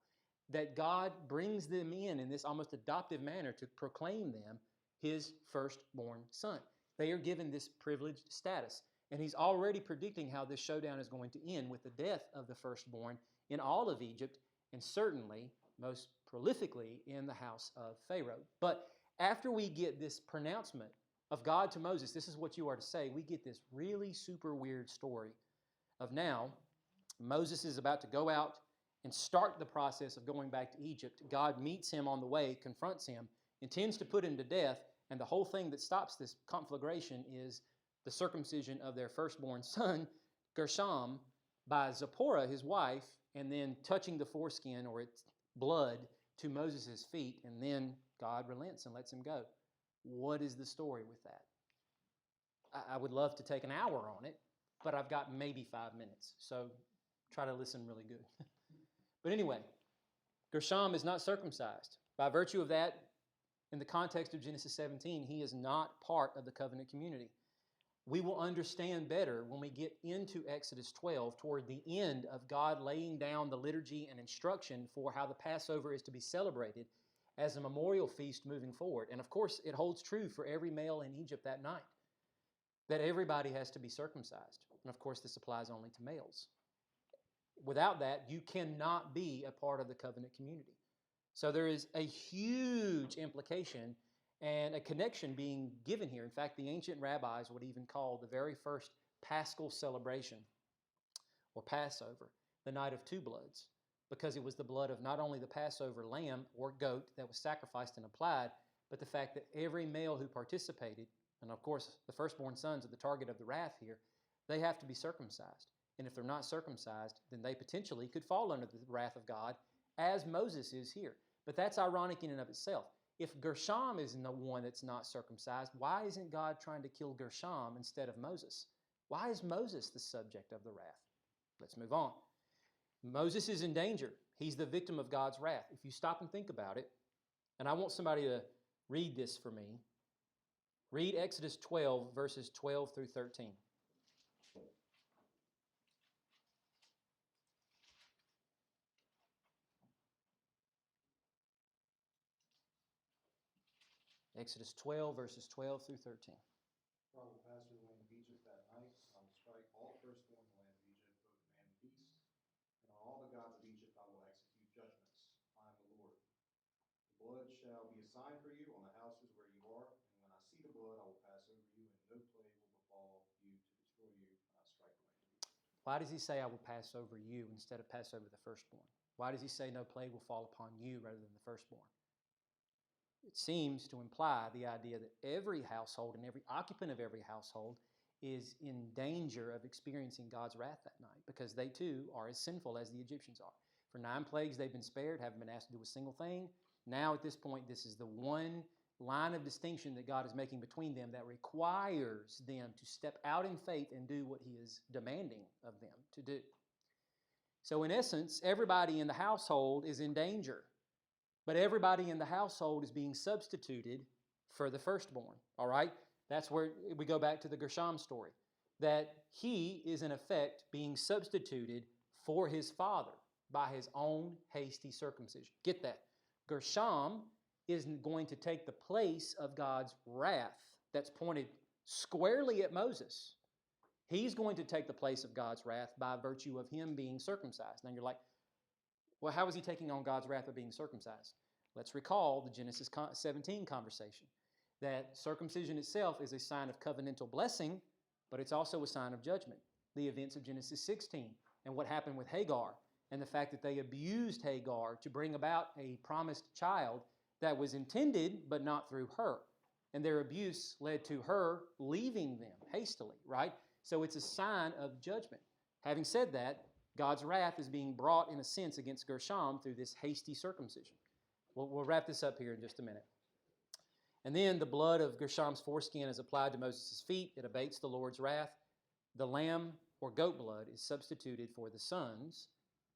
that God brings them in this almost adoptive manner to proclaim them his firstborn son. They are given this privileged status. And he's already predicting how this showdown is going to end with the death of the firstborn in all of Egypt, and certainly, most prolifically, in the house of Pharaoh. But after we get this pronouncement of God to Moses, this is what you are to say, we get this really super weird story of now Moses is about to go out and start the process of going back to Egypt. God meets him on the way, confronts him, intends to put him to death, and the whole thing that stops this conflagration is the circumcision of their firstborn son, Gershom, by Zipporah, his wife, and then touching the foreskin or its blood to Moses' feet, and then God relents and lets him go. What is the story with that? I would love to take an hour on it, but I've got maybe 5 minutes, so try to listen really good. But anyway, Gershom is not circumcised. By virtue of that, in the context of Genesis 17, he is not part of the covenant community. We will understand better when we get into Exodus 12, toward the end of God laying down the liturgy and instruction for how the Passover is to be celebrated as a memorial feast moving forward. And of course, it holds true for every male in Egypt that night, that everybody has to be circumcised. And of course, this applies only to males. Without that, you cannot be a part of the covenant community. So there is a huge implication and a connection being given here. In fact, the ancient rabbis would even call the very first Paschal celebration, or Passover, the night of two bloods, because it was the blood of not only the Passover lamb or goat that was sacrificed and applied, but the fact that every male who participated, and of course the firstborn sons are the target of the wrath here, they have to be circumcised. And if they're not circumcised, then they potentially could fall under the wrath of God, as Moses is here. But that's ironic in and of itself. if Gershom is the one that's not circumcised, why isn't God trying to kill Gershom instead of Moses? Why is Moses the subject of the wrath? Let's move on. Moses is in danger. He's the victim of God's wrath. If you stop and think about it, and I want somebody to read this for me. Read Exodus 12, verses 12 through 13. Exodus 12, verses 12 through 13. For I will pass through the land of Egypt that night, and I will strike all the firstborn in the land of Egypt, both man and beast. And on all the gods of Egypt I will execute judgments. I am the Lord. The blood shall be a sign for you on the houses where you are, and when I see the blood, I will pass over you, and no plague will befall you to destroy you when I strike the land of Egypt. Why does he say, I will pass over you instead of pass over the firstborn? Why does he say no plague will fall upon you rather than the firstborn? It seems to imply the idea that every household and every occupant of every household is in danger of experiencing God's wrath that night because they too are as sinful as the Egyptians are. For 9 plagues they've been spared, haven't been asked to do a single thing. Now at this point, this is the one line of distinction that God is making between them that requires them to step out in faith and do what he is demanding of them to do. So in essence, everybody in the household is in danger. But everybody in the household is being substituted for the firstborn, all right? That's where we go back to the Gershom story, that he is in effect being substituted for his father by his own hasty circumcision. Get that? Gershom isn't going to take the place of God's wrath that's pointed squarely at Moses. He's going to take the place of God's wrath by virtue of him being circumcised. Now you're like, well, how is he taking on God's wrath by being circumcised? Let's recall the Genesis 17 conversation, that circumcision itself is a sign of covenantal blessing, but it's also a sign of judgment. The events of Genesis 16 and what happened with Hagar and the fact that they abused Hagar to bring about a promised child that was intended but not through her. And their abuse led to her leaving them hastily, right? So it's a sign of judgment. Having said that, God's wrath is being brought, in a sense, against Gershom through this hasty circumcision. We'll wrap this up here in just a minute. And then the blood of Gershom's foreskin is applied to Moses' feet. It abates the Lord's wrath. The lamb or goat blood is substituted for the sons,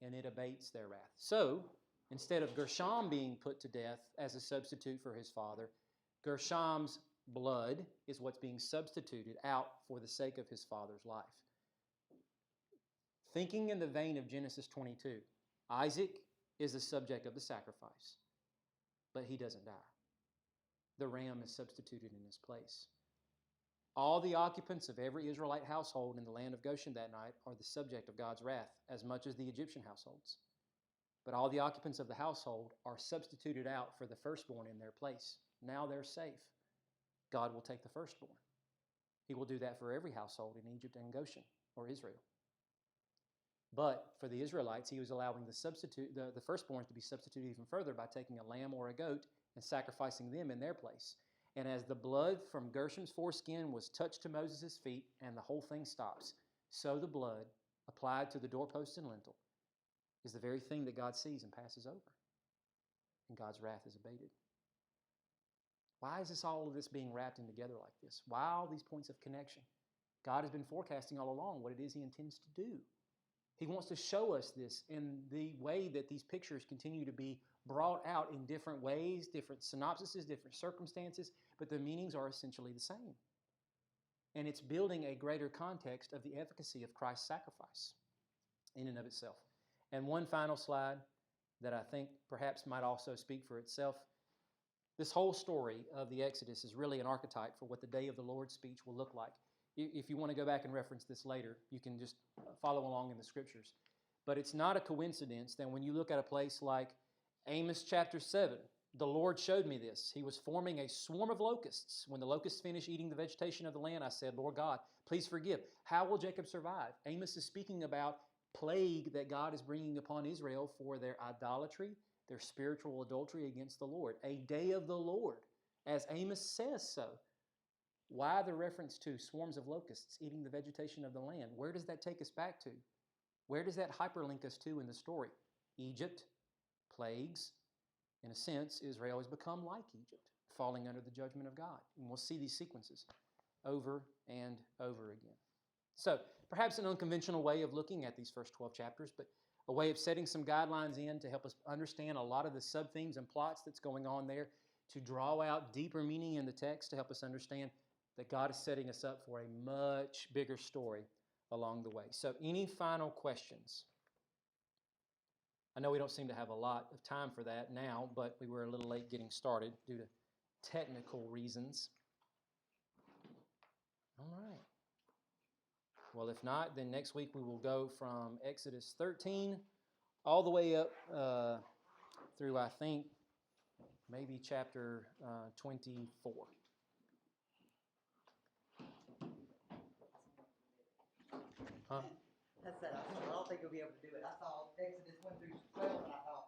and it abates their wrath. So, instead of Gershom being put to death as a substitute for his father, Gershom's blood is what's being substituted out for the sake of his father's life. Thinking in the vein of Genesis 22, Isaac is the subject of the sacrifice, but he doesn't die. The ram is substituted in his place. All the occupants of every Israelite household in the land of Goshen that night are the subject of God's wrath, as much as the Egyptian households. But all the occupants of the household are substituted out for the firstborn in their place. Now they're safe. God will take the firstborn. He will do that for every household in Egypt and Goshen, or Israel. But for the Israelites, he was allowing the firstborns to be substituted even further by taking a lamb or a goat and sacrificing them in their place. And as the blood from Gershom's foreskin was touched to Moses' feet and the whole thing stops, so the blood applied to the doorpost and lintel is the very thing that God sees and passes over. And God's wrath is abated. Why is all of this being wrapped in together like this? Why all these points of connection? God has been forecasting all along what it is he intends to do. He wants to show us this in the way that these pictures continue to be brought out in different ways, different synopsises, different circumstances, but the meanings are essentially the same. And it's building a greater context of the efficacy of Christ's sacrifice in and of itself. And one final slide that I think perhaps might also speak for itself. This whole story of the Exodus is really an archetype for what the day of the Lord's speech will look like. If you want to go back and reference this later, you can just follow along in the scriptures. But it's not a coincidence that when you look at a place like Amos chapter 7, the Lord showed me this. He was forming a swarm of locusts. When the locusts finished eating the vegetation of the land, I said, Lord God, please forgive. How will Jacob survive? Amos is speaking about plague that God is bringing upon Israel for their idolatry, their spiritual adultery against the Lord. A day of the Lord, as Amos says so. Why the reference to swarms of locusts eating the vegetation of the land? Where does that take us back to? Where does that hyperlink us to in the story? Egypt, plagues, In a sense, Israel has become like Egypt, falling under the judgment of God. And we'll see these sequences over and over again. So, perhaps an unconventional way of looking at these first 12 chapters, but a way of setting some guidelines in to help us understand a lot of the sub-themes and plots that's going on there, to draw out deeper meaning in the text to help us understand that God is setting us up for a much bigger story along the way. So, any final questions? I know we don't seem to have a lot of time for that now, but we were a little late getting started due to technical reasons. All right. Well, if not, then next week we will go from Exodus 13 all the way up through, I think, maybe chapter 24. Huh? I said, I don't think we'll be able to do it. I saw Exodus 1 through 12, and I thought,